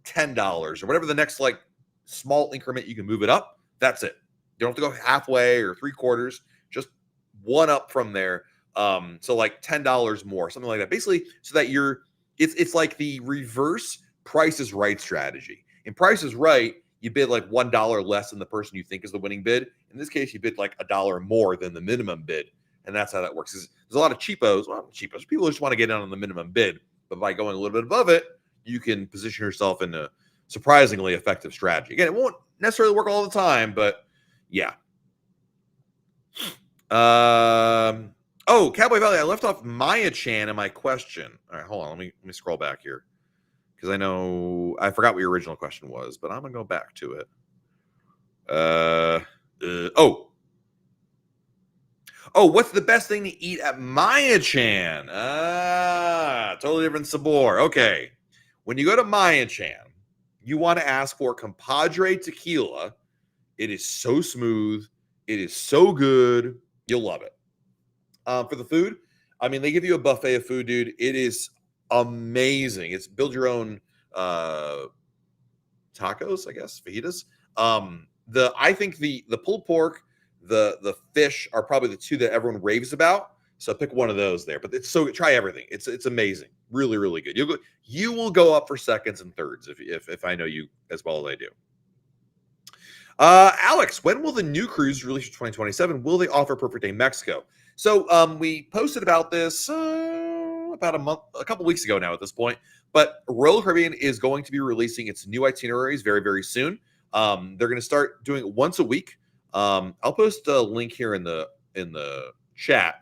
[SPEAKER 1] $10 or whatever the next like small increment you can move it up. That's it. You don't have to go halfway or 3/4, just one up from there. So like $10 more, something like that. Basically, so that it's like the reverse Price is Right strategy. In Price is Right, you bid like $1 less than the person you think is the winning bid. In this case, you bid like $1 more than the minimum bid. And that's how that works. There's a lot of cheapos. Well, cheapos. People just want to get in on the minimum bid. But by going a little bit above it, you can position yourself in a surprisingly effective strategy. Again, it won't necessarily work all the time, but yeah. Oh, Cowboy Valley, I left off Maya Chan in my question. All right, hold on. Let me scroll back here because I forgot what your original question was, but I'm gonna go back to it. What's the best thing to eat at Maya Chan? Totally different sabor. Okay, when you go to Maya Chan, you want to ask for Compadre tequila. It is so smooth. It is so good. You'll love it. For the food, they give you a buffet of food, dude. It is amazing. It's build your own tacos, I guess, fajitas. I think the pulled pork, the fish are probably the 2 that everyone raves about. So pick one of those there. But try everything. It's amazing. Really, really good. You will go up for seconds and thirds if I know you as well as I do. Alex, when will the new cruise release for 2027? Will they offer Perfect Day Mexico? So we posted about this about a couple weeks ago now at this point. But Royal Caribbean is going to be releasing its new itineraries very, very soon. They're going to start doing it once a week. I'll post a link here in the chat.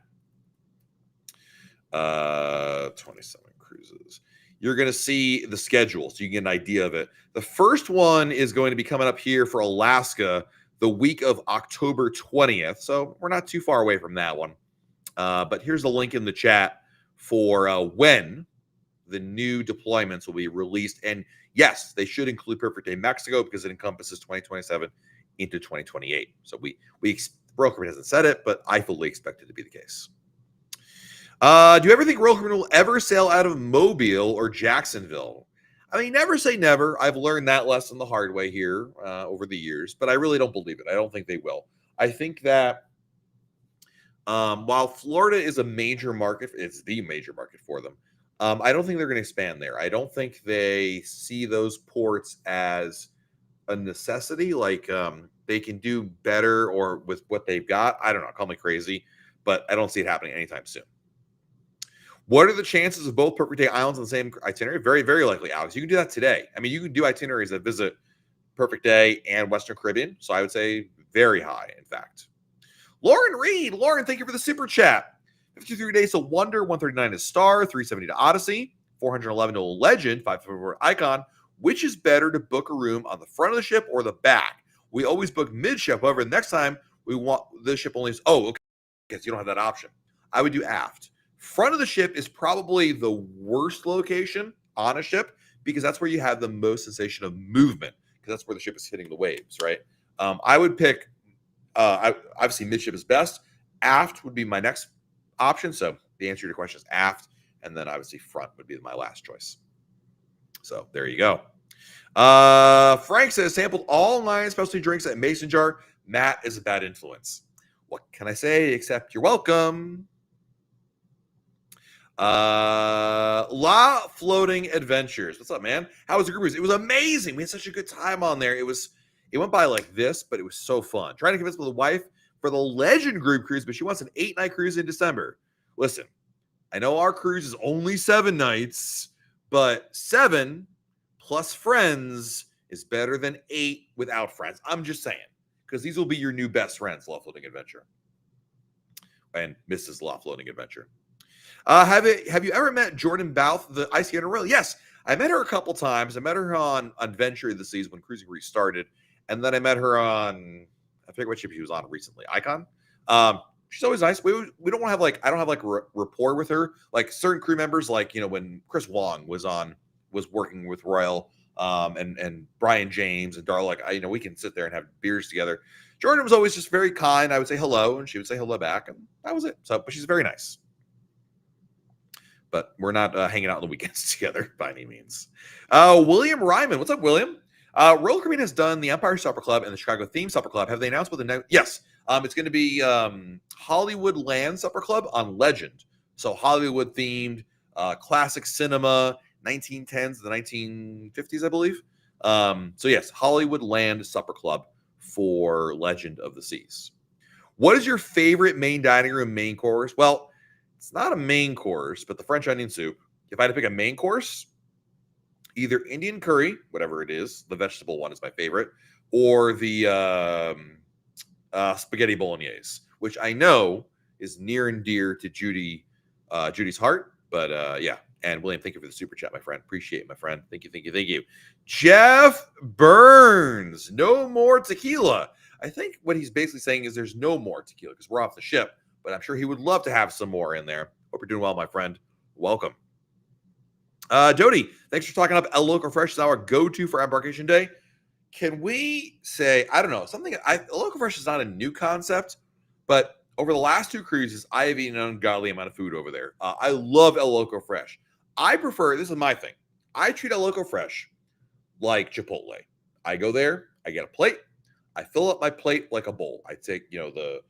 [SPEAKER 1] 27 cruises. You're going to see the schedule so you get an idea of it. The first one is going to be coming up here for Alaska the week of October 20th. So we're not too far away from that one. But here's the link in the chat for when the new deployments will be released. And yes, they should include Perfect Day Mexico because it encompasses 2027 into 2028. So Royal Caribbean hasn't said it, but I fully expect it to be the case. Do you ever think Royal Caribbean will ever sail out of Mobile or Jacksonville? Never say never. I've learned that lesson the hard way here over the years, but I really don't believe it. I don't think they will. I think that while Florida is a major market, it's the major market for them. I don't think they're going to expand there. I don't think they see those ports as a necessity. Like they can do better or with what they've got. I don't know. Call me crazy, but I don't see it happening anytime soon. What are the chances of both Perfect Day Islands on the same itinerary? Very, very likely, Alex. You can do that today. You can do itineraries that visit Perfect Day and Western Caribbean. So I would say very high, in fact. Lauren Reed. Lauren, thank you for the super chat. 53 days to Wonder, 139 to Star, 370 to Odyssey, 411 to Legend, 554 Icon. Which is better to book a room on the front of the ship or the back? We always book mid-ship. However, the next time we want the ship only. Oh, okay. Because you don't have that option. I would do aft. Front of the ship is probably the worst location on a ship because that's where you have the most sensation of movement. because that's where the ship is hitting the waves, right? I would pick, obviously midship is best. Aft would be my next option. So the answer to your question is aft, and then obviously front would be my last choice. So there you go. Frank says, sampled all 9 specialty drinks at Mason Jar. Matt is a bad influence. What can I say except you're welcome? La Floating Adventures. What's up, man? How was the cruise? It was amazing. We had such a good time on there. It went by like this, but it was so fun. Trying to convince my wife for the Legend Group cruise, but she wants an 8-night cruise in December. Listen, I know our cruise is only 7 nights, but 7 plus friends is better than 8 without friends. I'm just saying, because these will be your new best friends, La Floating Adventure and Mrs. La Floating Adventure. Have you ever met Jordan Bouth, the Icy Underworld? Yes, I met her a couple times. I met her on Adventure of the Seas when cruising restarted, and then I met her on, I forget what ship she was on recently, Icon. She's always nice. We don't want to have like, I don't have like rapport with her. Like certain crew members, like, you know, when Chris Wong was working with Royal, and Brian James and Darla, like, we can sit there and have beers together. Jordan was always just very kind. I would say hello, and she would say hello back, and that was it. So, but she's very nice. But we're not hanging out on the weekends together by any means. William Ryman. What's up, William? Royal Caribbean has done the Empire Supper Club and the Chicago Theme Supper Club. Have they announced what the next? Yes. It's going to be Hollywood Land Supper Club on Legend. So Hollywood themed, classic cinema, 1910s to the 1950s, I believe. So yes, Hollywood Land Supper Club for Legend of the Seas. What is your favorite main dining room main course? Well, it's not a main course, but the French onion soup. If I had to pick a main course, either Indian curry, whatever it is, the vegetable one is my favorite, or the spaghetti bolognese, which I know is near and dear to Judy's heart. But yeah. And William, thank you for the super chat, my friend. Appreciate it, my friend. Thank you. Jeff Burns, no more tequila. I think what he's basically saying is there's no more tequila because we're off the ship. But I'm sure he would love to have some more in there. Hope you're doing well, my friend. Welcome. Jody, thanks for talking up El Loco Fresh is our go-to for embarkation day. Can we say, I don't know, El Loco Fresh is not a new concept, but over the last 2 cruises, I have eaten an ungodly amount of food over there. I love El Loco Fresh. This is my thing. I treat El Loco Fresh like Chipotle. I go there, I get a plate, I fill up my plate like a bowl. I take, the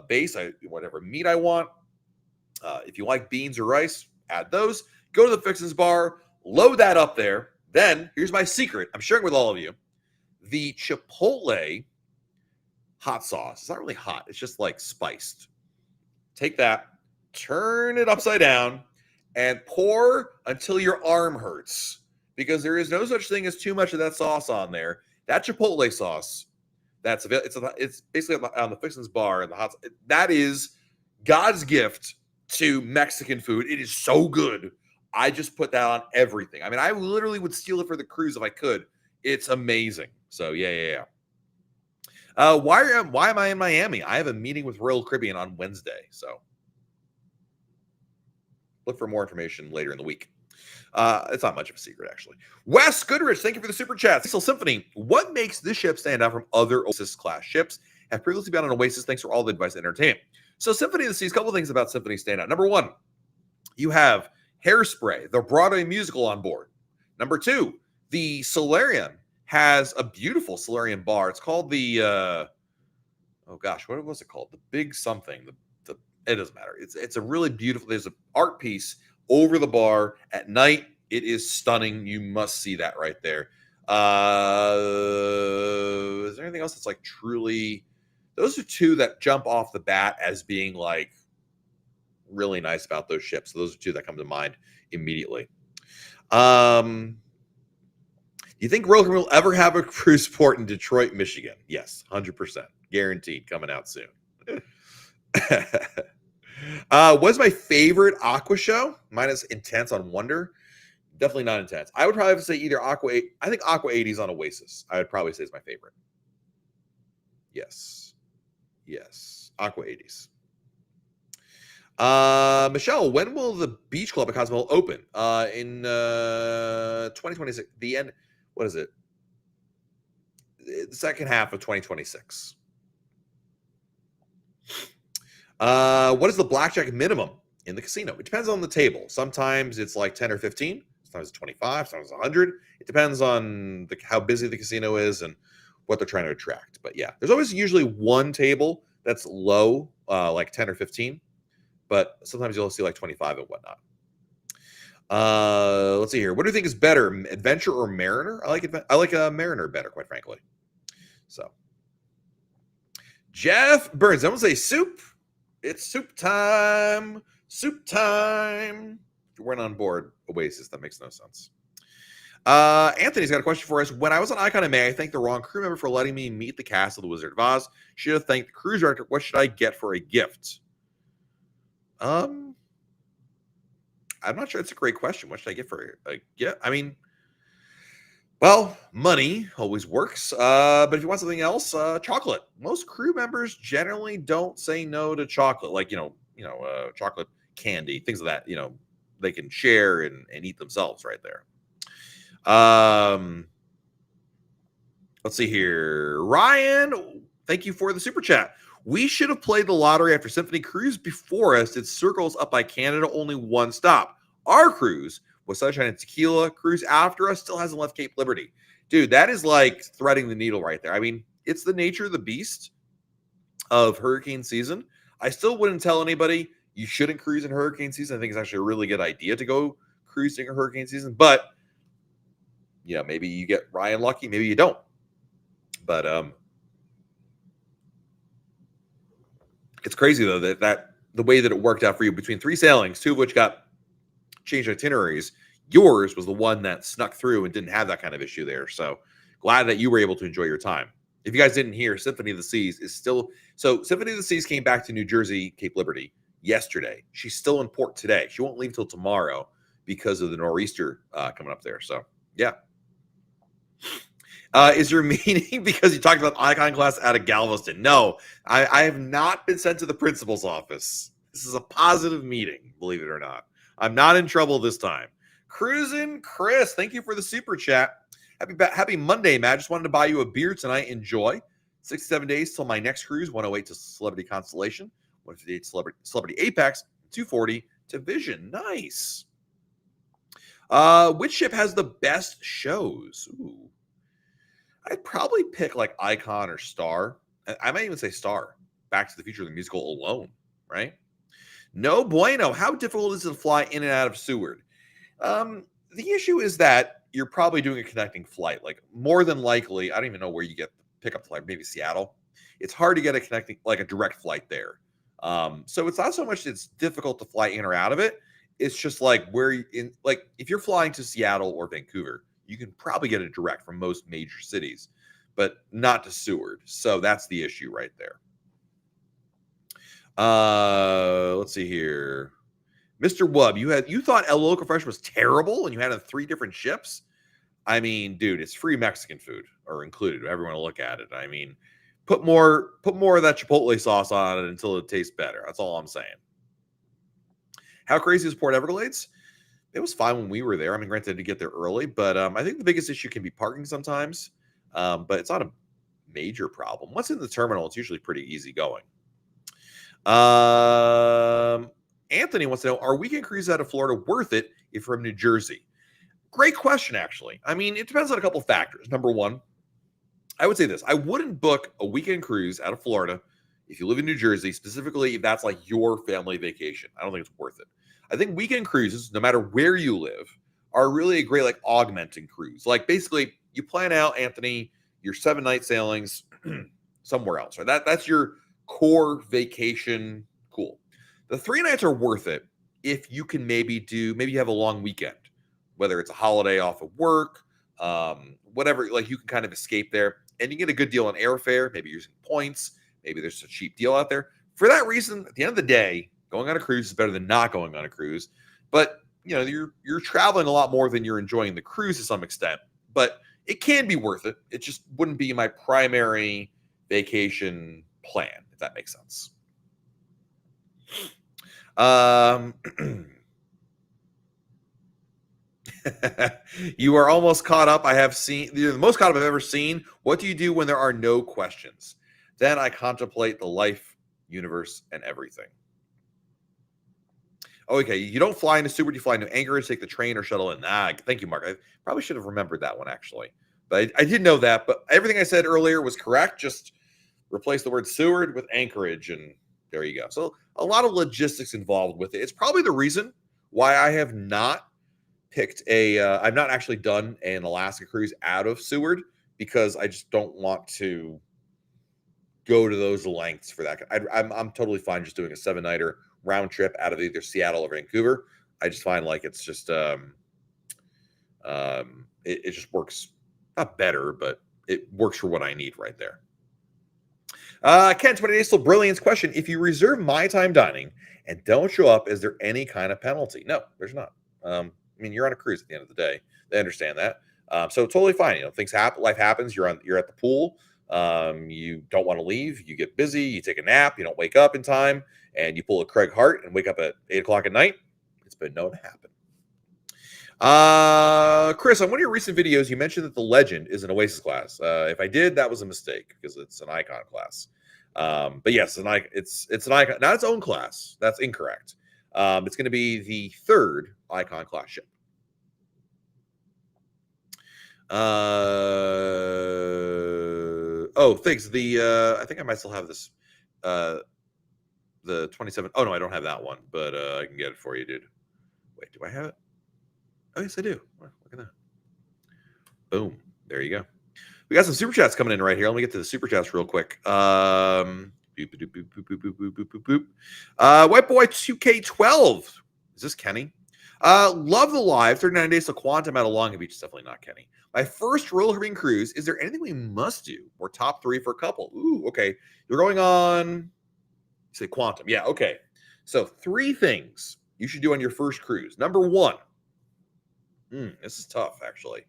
[SPEAKER 1] base, whatever meat I want. If you like beans or rice, add those. Go to the Fixins bar, load that up there. Then, here's my secret. I'm sharing with all of you. The Chipotle hot sauce. It's not really hot. It's just like spiced. Take that, turn it upside down, and pour until your arm hurts. Because there is no such thing as too much of that sauce on there. That Chipotle sauce, it's basically on the Fixins bar and the hot. That is God's gift to Mexican food. It is so good. I just put that on everything. I mean, I literally would steal it for the cruise if I could. It's amazing. So yeah. Why am I in Miami? I have a meeting with Royal Caribbean on Wednesday. So look for more information later in the week. It's not much of a secret, actually. Wes Goodrich, thank you for the super chat. Cecil Symphony, what makes this ship stand out from other Oasis-class ships? Have previously been on Oasis. Thanks for all the advice and entertainment. So Symphony of the Seas, a couple of things about Symphony stand out. Number 1, you have Hairspray, the Broadway musical on board. Number 2, the Solarium has a beautiful Solarium bar. It's called the, what was it called? The Big Something. It doesn't matter. It's a really beautiful, there's an art piece over the bar at night. It is stunning. You must see that right there. Is there anything else that's like truly, those are 2 that jump off the bat as being like really nice about those ships. So those are 2 that come to mind immediately. Do you think Royal Caribbean will ever have a cruise port in Detroit, Michigan? Yes, 100%. Guaranteed, coming out soon. What's my favorite Aqua show? Mine is Intense on Wonder. Definitely not Intense. I would probably have to say either Aqua. I think Aqua 80s on Oasis. I would probably say is my favorite. Yes. Aqua 80s. Michelle, when will the Beach Club at Cozumel open? In 2026. The end. What is it? the second half of 2026. What is the blackjack minimum in the casino? It depends on the table. Sometimes it's like 10 or 15. Sometimes it's 25. Sometimes it's 100. It depends on how busy the casino is and what they're trying to attract. But yeah, there's always usually one table that's low, like 10 or 15. But sometimes you'll see like 25 and whatnot. Let's see here. What do you think is better, Adventure or Mariner? I like a Mariner better, quite frankly. So, Jeff Burns. I'm gonna say soup. It's soup time. Soup time. If you weren't on board Oasis, that makes no sense. Anthony's got a question for us. When I was on Icon in May, I thanked the wrong crew member for letting me meet the cast of The Wizard of Oz. Should have thanked the cruise director. What should I get for a gift? I'm not sure. It's a great question. What should I get for a gift? I mean, well, money always works. But if you want something else, chocolate. Most crew members generally don't say no to chocolate, like chocolate candy, things of that. They can share and eat themselves right there. Let's see here. Ryan, thank you for the super chat. We should have played the lottery after Symphony Cruise before us did circles up by Canada, only one stop. Our cruise was Sunshine and Tequila. Cruise after us still hasn't left Cape Liberty. Dude, that is like threading the needle right there. I mean, it's the nature of the beast of hurricane season. I still wouldn't tell anybody you shouldn't cruise in hurricane season. I think it's actually a really good idea to go cruising in hurricane season. But, maybe you get Ryan lucky, maybe you don't. But it's crazy, though, that the way that it worked out for you between 3 sailings, 2 of which got changed itineraries, yours was the one that snuck through and didn't have that kind of issue there. So glad that you were able to enjoy your time. If you guys didn't hear, Symphony of the Seas is still... So Symphony of the Seas came back to New Jersey, Cape Liberty, yesterday. She's still in port today. She won't leave till tomorrow because of the nor'easter coming up there. So, yeah. Is your meeting because you talked about Icon class out of Galveston? No, I have not been sent to the principal's office. This is a positive meeting, believe it or not. I'm not in trouble this time. Cruising Chris, thank you for the super chat. Happy Monday, Matt. Just wanted to buy you a beer tonight. Enjoy. 67 days till my next cruise. 108 to Celebrity Constellation. 158 Celebrity Apex. 240 to Vision. Nice. Which ship has the best shows? Ooh. I'd probably pick like Icon or Star. I might even say Star. Back to the Future, the musical alone, right? No bueno. How difficult is it to fly in and out of Seward? The issue is that you're probably doing a connecting flight. Like more than likely, I don't even know where you get the pickup flight. Maybe Seattle. It's hard to get a direct flight there. So it's not so much it's difficult to fly in or out of it. It's just like if you're flying to Seattle or Vancouver, you can probably get it direct from most major cities, but not to Seward. So that's the issue right there. Let's see here. Mr. Wubb, you thought El Loco Fresh was terrible and you had it on 3 different ships? I mean, dude, it's free Mexican food or included. Everyone will look at it. I mean, put more of that Chipotle sauce on it until it tastes better. That's all I'm saying. How crazy is Port Everglades? It was fine when we were there. I mean, granted, to get there early, but I think the biggest issue can be parking sometimes. But it's not a major problem. Once in the terminal, it's usually pretty easy going. Anthony wants to know, are weekend cruises out of Florida worth it if you're from New Jersey? Great question, actually. I mean, it depends on a couple of factors. Number one, I would say this. I wouldn't book a weekend cruise out of Florida if you live in New Jersey, specifically if that's like your family vacation. I don't think it's worth it. I think weekend cruises, no matter where you live, are really a great like augmenting cruise. Like basically you plan out, Anthony, your 7-night sailings somewhere else, right? That's your core vacation. Cool. The 3 nights are worth it if you can maybe you have a long weekend, whether it's a holiday off of work, whatever, like you can kind of escape there and you get a good deal on airfare, maybe using points, maybe there's a cheap deal out there. For that reason, at the end of the day, going on a cruise is better than not going on a cruise. But, you're traveling a lot more than you're enjoying the cruise to some extent. But it can be worth it. It just wouldn't be my primary vacation plan, if that makes sense. You are almost caught up. I have seen, you're the most caught up I've ever seen. What do you do when there are no questions? Then I contemplate the life, universe, and everything. Oh, okay. You don't fly into Seward, you fly into Anchorage, take the train or shuttle in. Thank you, Mark. I probably should have remembered that one, actually. But I did know that. But everything I said earlier was correct. Just replace the word Seward with Anchorage, and there you go. So a lot of logistics involved with it. It's probably the reason why I have not picked I've not actually done an Alaska cruise out of Seward, because I just don't want to go to those lengths for that. I'm totally fine just doing a 7-nighter round trip out of either Seattle or Vancouver. I just find like it's just it just works, not better, but it works for what I need right there. Ken, 20 days till brilliance question: if you reserve my time dining and don't show up, is there any kind of penalty? No, there's not. I mean, you're on a cruise at the end of the day. They understand that. So totally fine. You know, things happen. Life happens. You're at the pool. You don't want to leave. You get busy. You take a nap. You don't wake up in time, and you pull a Craig Hart and wake up at 8 o'clock at night. It's been known to happen. Chris, on one of your recent videos, you mentioned that the Legend is an Oasis class. If I did, that was a mistake because it's an Icon class. But yes, it's an Icon, not its own class. That's incorrect. It's going to be the 3rd Icon class ship. Oh, thanks. I think I might still have this. The 27. Oh no, I don't have that one, but I can get it for you, dude. Wait, do I have it? Oh yes, I do. Look at that. Boom. There you go. We got some super chats coming in right here. Let me get to the super chats real quick. White Boy 2K12. Is this Kenny? Love the live. 39 days to Quantum out of Long Beach. It's definitely not Kenny. My first roller coaster cruise. Is there anything we must do? Or top 3 for a couple? Ooh, okay. You're going on, say Quantum. Yeah, okay. So 3 things you should do on your first cruise. Number 1. This is tough, actually.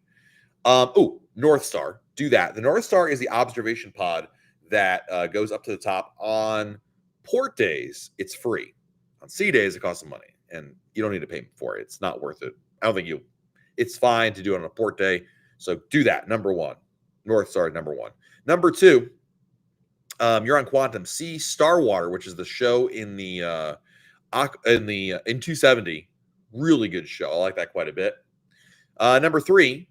[SPEAKER 1] North Star. Do that. The North Star is the observation pod that goes up to the top. On port days, it's free. On sea days, it costs some money, and you don't need to pay for it. It's not worth it. I don't think it's fine to do it on a port day. So do that. Number 1. North Star, number 1. Number 2, you're on Quantum. See Starwater, which is the show in 270. Really good show. I like that quite a bit. Number 3,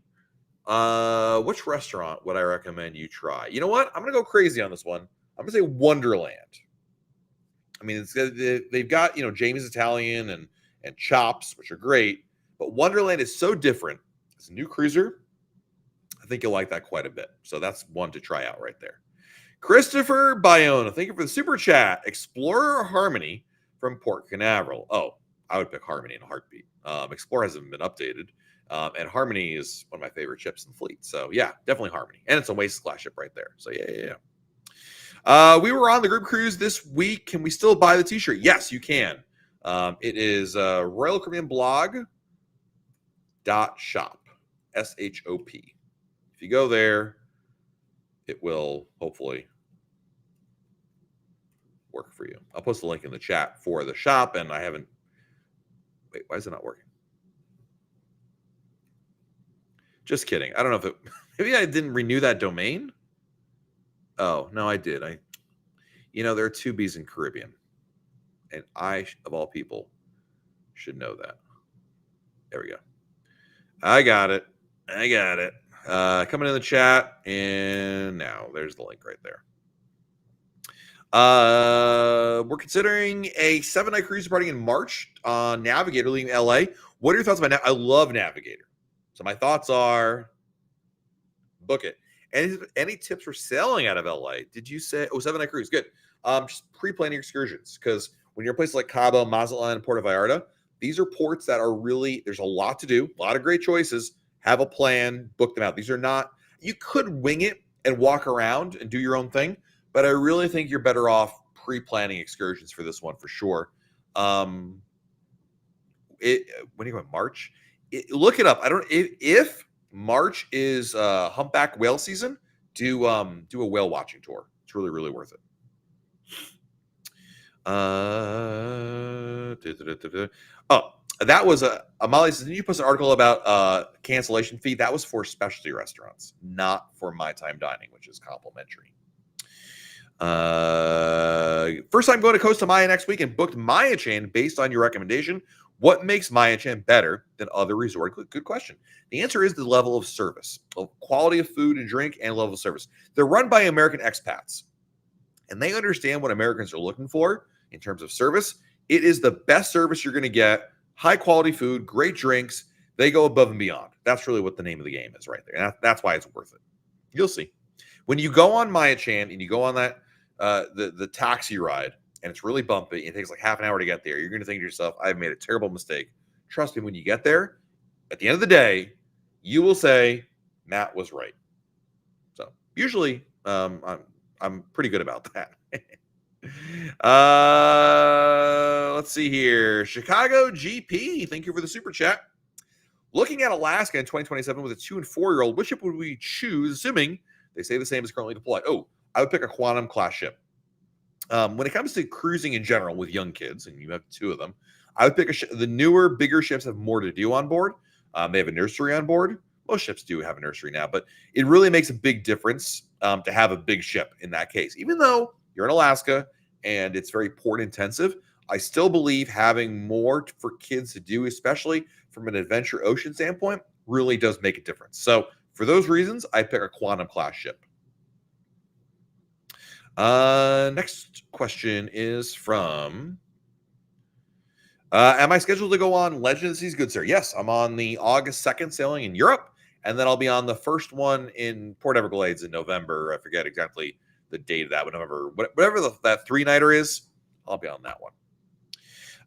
[SPEAKER 1] which restaurant would I recommend you try? You know what? I'm going to go crazy on this one. I'm going to say Wonderland. I mean, they've got, Jamie's Italian and Chops, which are great, but Wonderland is so different. It's a new cruiser. I think you'll like that quite a bit. So that's one to try out right there. Christopher Bayona, thank you for the super chat. Explorer or Harmony from Port Canaveral? Oh, I would pick Harmony in a heartbeat. Explorer hasn't been updated. And Harmony is one of my favorite ships in the fleet. So yeah, definitely Harmony. And it's a Oasis class ship right there. So yeah. We were on the group cruise this week. Can we still buy the t-shirt? Yes, you can. It is Royal Caribbean blog.shop. SHOP. If you go there, it will hopefully work for you. I'll post a link in the chat for the shop, and I haven't. Wait, why is it not working? Just kidding. I don't know if it. Maybe I didn't renew that domain. Oh no, I did. There are 2 B's in Caribbean, and I, of all people, should know that. There we go. I got it. Coming in the chat, and now there's the link right there. We're considering a 7-night cruise departing in March on Navigator leaving LA. What are your thoughts about I love Navigator. So my thoughts are book it. Any tips for sailing out of LA? Did you say 7-night cruise? Good. Just pre-planning excursions, because when you're in places like Cabo, Mazatlan, and Puerto Vallarta, these are ports that are really, there's a lot to do, a lot of great choices. Have a plan, book them out. These are not, you could wing it and walk around and do your own thing, but I really think you're better off pre-planning excursions for this one for sure. When you go in March, look it up. If March is humpback whale season, do a whale watching tour. It's really, really worth it. That was Molly says, didn't you post an article about cancellation fee? That was for specialty restaurants, not for my time dining, which is complimentary. First time going to Costa Maya next week and booked Maya Chan based on your recommendation. What makes Maya Chan better than other resorts? Good question. The answer is the level of service, quality of food and drink, and level of service. They're run by American expats, and they understand what Americans are looking for in terms of service. It is the best service you're going to get. High quality food, great drinks. They go above and beyond. That's really what the name of the game is right there. And that's why it's worth it. You'll see. When you go on Maya Chan and you go on that the taxi ride and it's really bumpy, and it takes like half an hour to get there, you're going to think to yourself, I've made a terrible mistake. Trust me, when you get there, at the end of the day, you will say, Matt was right. So usually I'm pretty good about that. Let's see here. Chicago GP, thank you for the super chat. Looking at Alaska in 2027 with a 2 and 4-year-old, which ship would we choose, assuming they say the same as currently deployed? Oh, I would pick a Quantum class ship. When it comes to cruising in general with young kids, and you have 2 of them, I would pick the newer, bigger ships have more to do on board. They have a nursery on board. Most ships do have a nursery now, but it really makes a big difference to have a big ship in that case. Even though you're in Alaska and it's very port intensive, I still believe having more for kids to do, especially from an adventure ocean standpoint, really does make a difference. So for those reasons, I pick a Quantum class ship. Next question is from, am I scheduled to go on Legend of the Seas? Good sir. Yes, I'm on the August 2nd sailing in Europe, and then I'll be on the first one in Port Everglades in November. I forget exactly the date of that, but November, whatever that 3-nighter is, I'll be on that one.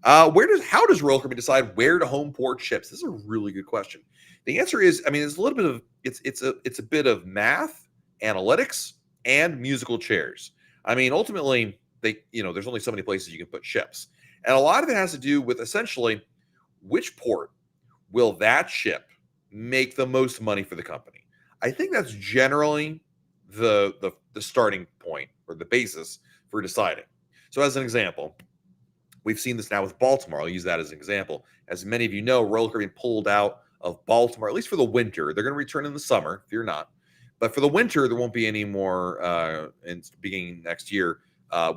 [SPEAKER 1] How does Royal Caribbean decide where to home port ships? This is a really good question. The answer is, I mean, it's a little bit of it's a bit of math, analytics, and musical chairs. I mean, ultimately, there's only so many places you can put ships, and a lot of it has to do with essentially which port will that ship make the most money for the company. I think that's generally the starting point or the basis for deciding. So, as an example, we've seen this now with Baltimore. I'll use that as an example. As many of you know, Royal Caribbean pulled out of Baltimore, at least for the winter. They're going to return in the summer, fear not. But for the winter, there won't be any more, beginning next year,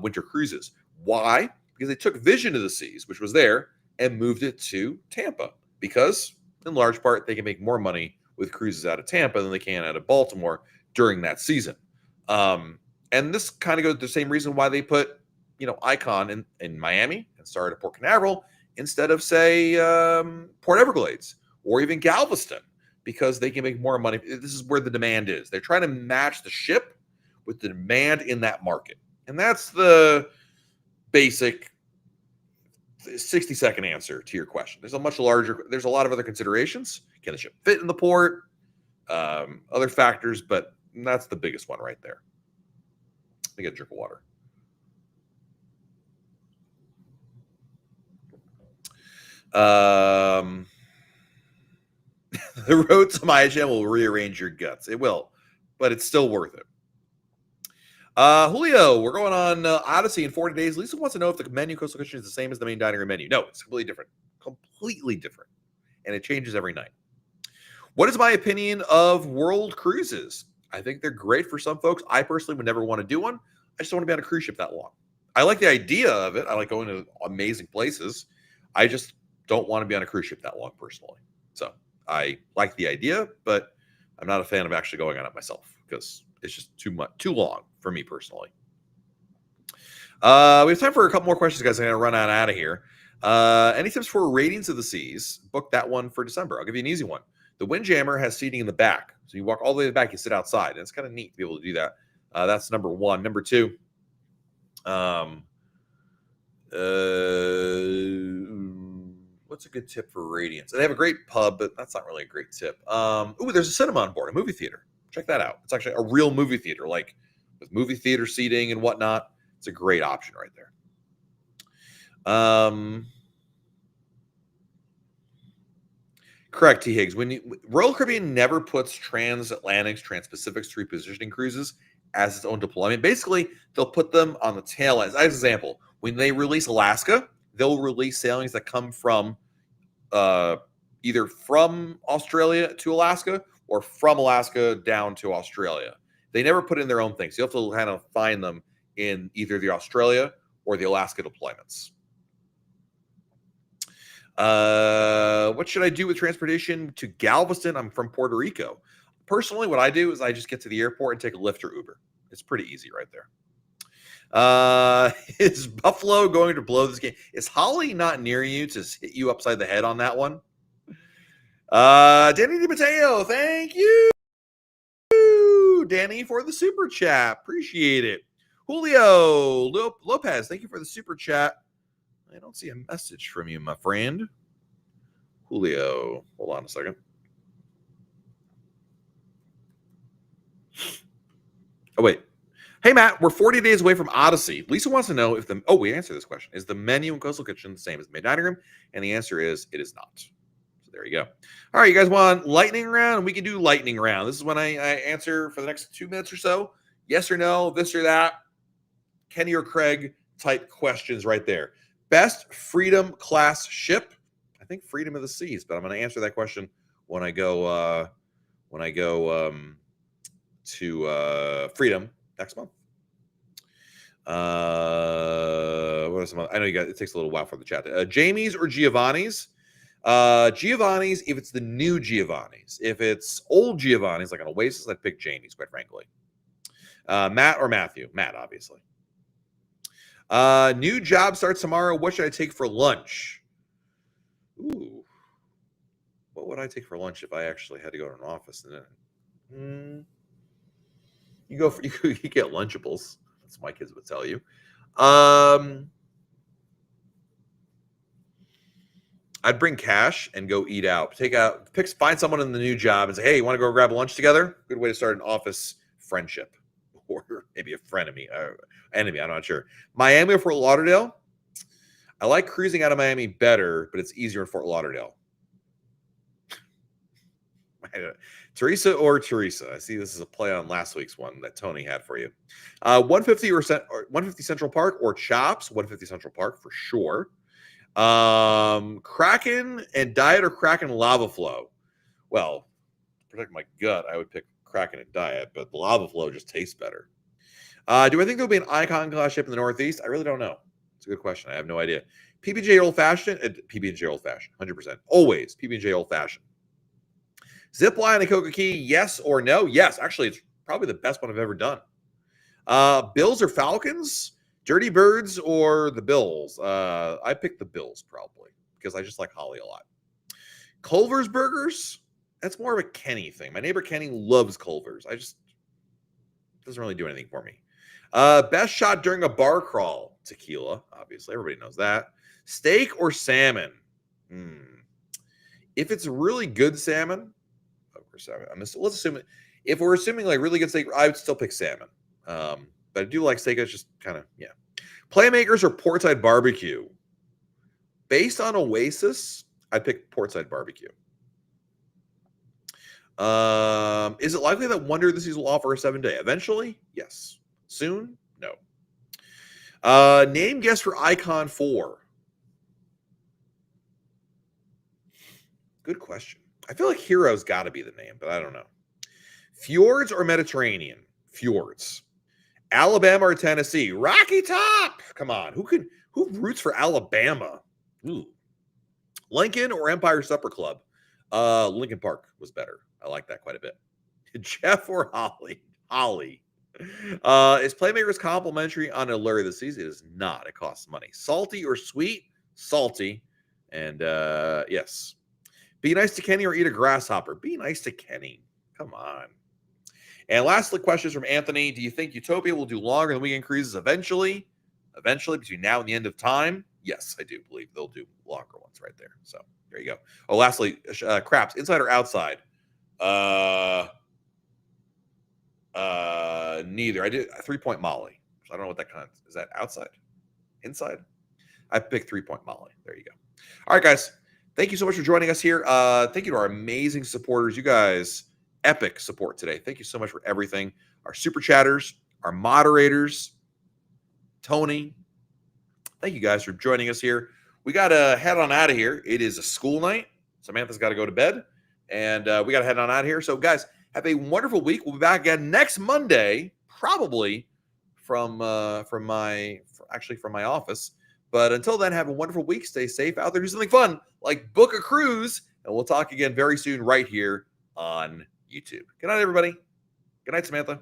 [SPEAKER 1] winter cruises. Why? Because they took Vision of the Seas, which was there, and moved it to Tampa. Because, in large part, they can make more money with cruises out of Tampa than they can out of Baltimore during that season. And this kind of goes to the same reason why they put, Icon in Miami and started at Port Canaveral instead of, say, Port Everglades or even Galveston, because they can make more money. This is where the demand is. They're trying to match the ship with the demand in that market. And that's the basic 60-second answer to your question. There's a lot of other considerations. Can the ship fit in the port? Other factors, but that's the biggest one right there. Let me get a drink of water. The road to Maya Chan will rearrange your guts. It will, but it's still worth it. Julio, we're going on Odyssey in 40 days. Lisa wants to know if the menu coastal kitchen is the same as the main dining room menu. No, it's completely different. Completely different. And it changes every night. What is my opinion of world cruises? I think they're great for some folks. I personally would never want to do one. I just don't want to be on a cruise ship that long. I like the idea of it. I like going to amazing places. I just don't want to be on a cruise ship that long personally. So I like the idea, but I'm not a fan of actually going on it myself because it's just too long for me personally. We have time for a couple more questions, guys. I'm going to run out of here. Any tips for ratings of the seas? Book that one for December. I'll give you an easy one. The Windjammer has seating in the back. So you walk all the way to the back, you sit outside. And it's kind of neat to be able to do that. That's number one. Number two, what's a good tip for Radiance? They have a great pub, but that's not really a great tip. There's a cinema on board, a movie theater. Check that out. It's actually a real movie theater, like with movie theater seating and whatnot. It's a great option right there. Correct, T. Higgs. Royal Caribbean never puts transatlantics, transpacifics, repositioning cruises as its own deployment. Basically, they'll put them on the tail end. As an example, when they release Alaska, they'll release sailings that come from either from Australia to Alaska or from Alaska down to Australia. They never put in their own things. You have to kind of find them in either the Australia or the Alaska deployments. What should I do with transportation to Galveston? I'm from Puerto Rico. Personally, what I do is I just get to the airport and take a Lyft or Uber. It's pretty easy right there. Is Buffalo going to blow this game? Is Holly not near you to hit you upside the head on that one? Danny DiMatteo, thank you, Danny, for the super chat. Appreciate it. Julio Lopez, thank you for the super chat. I don't see a message from you, my friend. Julio, hold on a second. Oh, wait. Hey, Matt, we're 40 days away from Odyssey. Lisa wants to know if the... Oh, we answered this question. Is the menu in Coastal Kitchen the same as the main dining room? And the answer is it is not. So there you go. All right, you guys want lightning round? We can do lightning round. This is when I answer for the next 2 minutes or so. Yes or no, this or that. Kenny or Craig type questions right there. Best Freedom class ship? I think Freedom of the Seas, but I'm going to answer that question when I go to Freedom next month. What are some? I know you guys. It takes a little while for the chat. Jamie's or Giovanni's? Giovanni's if it's the new Giovanni's. If it's old Giovanni's, like an Oasis, I'd pick Jamie's, quite frankly. Matt or Matthew? Matt, obviously. New job starts tomorrow. What should I take for lunch? Ooh. What would I take for lunch if I actually had to go to an office? You go for you get Lunchables. That's what my kids would tell you. I'd bring cash and go eat out. Find someone in the new job and say, hey, you want to go grab lunch together? Good way to start an office friendship. Or maybe a frenemy, enemy, I'm not sure. Miami or Fort Lauderdale? I like cruising out of Miami better, but it's easier in Fort Lauderdale. Teresa or Teresa? I see this is a play on last week's one that Tony had for you. 150 or 150 Central Park or Chops? 150 Central Park for sure. Kraken and Diet or Kraken Lava Flow? Well, to protect my gut, I would pick Kraken and Diet, but the Lava Flow just tastes better. Do I think there'll be an Icon class ship in the Northeast? I really don't know. It's a good question. I have no idea. PB&J Old Fashioned? PB&J Old Fashioned, 100%. Always PB&J Old Fashioned. Zipline and Coca Key, yes or no? Yes. Actually, it's probably the best one I've ever done. Bills or Falcons? Dirty Birds or the Bills? I picked the Bills probably because I just like Holly a lot. Culver's Burgers? That's more of a Kenny thing. My neighbor Kenny loves Culver's. Doesn't really do anything for me. Best shot during a bar crawl? Tequila, obviously. Everybody knows that. Steak or salmon? If it's really good salmon, let's assume if we're assuming like really good steak, I would still pick salmon. But I do like steak. It's just kind of, yeah. Playmakers or Portside Barbecue? Based on Oasis, I pick Portside Barbecue. Is it likely that Wonder This will offer a 7-day? Eventually, yes. Soon, no. Name guess for Icon 4. Good question. I feel like Hero's got to be the name, but I don't know. Fjords or Mediterranean? Fjords. Alabama or Tennessee? Rocky Top. Come on, who roots for Alabama? Ooh. Lincoln or Empire Supper Club? Lincoln Park was better. I like that quite a bit. Jeff or Holly? Holly. Is Playmakers complimentary on Allure this season? It is not. It costs money. Salty or sweet? Salty. And yes. Be nice to Kenny or eat a grasshopper? Be nice to Kenny. Come on. And lastly, questions from Anthony. Do you think Utopia will do longer than weekend cruises eventually? Eventually, between now and the end of time? Yes, I do believe they'll do longer ones right there. So there you go. Oh, lastly, Craps, inside or outside? Neither. I did 3-point Molly. So I don't know what that kind of is. That outside? Inside? I picked 3-point Molly. There you go. All right, guys. Thank you so much for joining us here. Thank you to our amazing supporters. You guys, epic support today. Thank you so much for everything. Our super chatters, our moderators, Tony. Thank you guys for joining us here. we got to head on out of here. It is a school night. Samantha's got to go to bed, and we got to head on out of here. So, guys, have a wonderful week. We'll be back again next Monday, probably from my office. But until then, have a wonderful week. Stay safe out there. Do something fun like book a cruise, and we'll talk again very soon right here on YouTube. Good night, everybody. Good night, Samantha.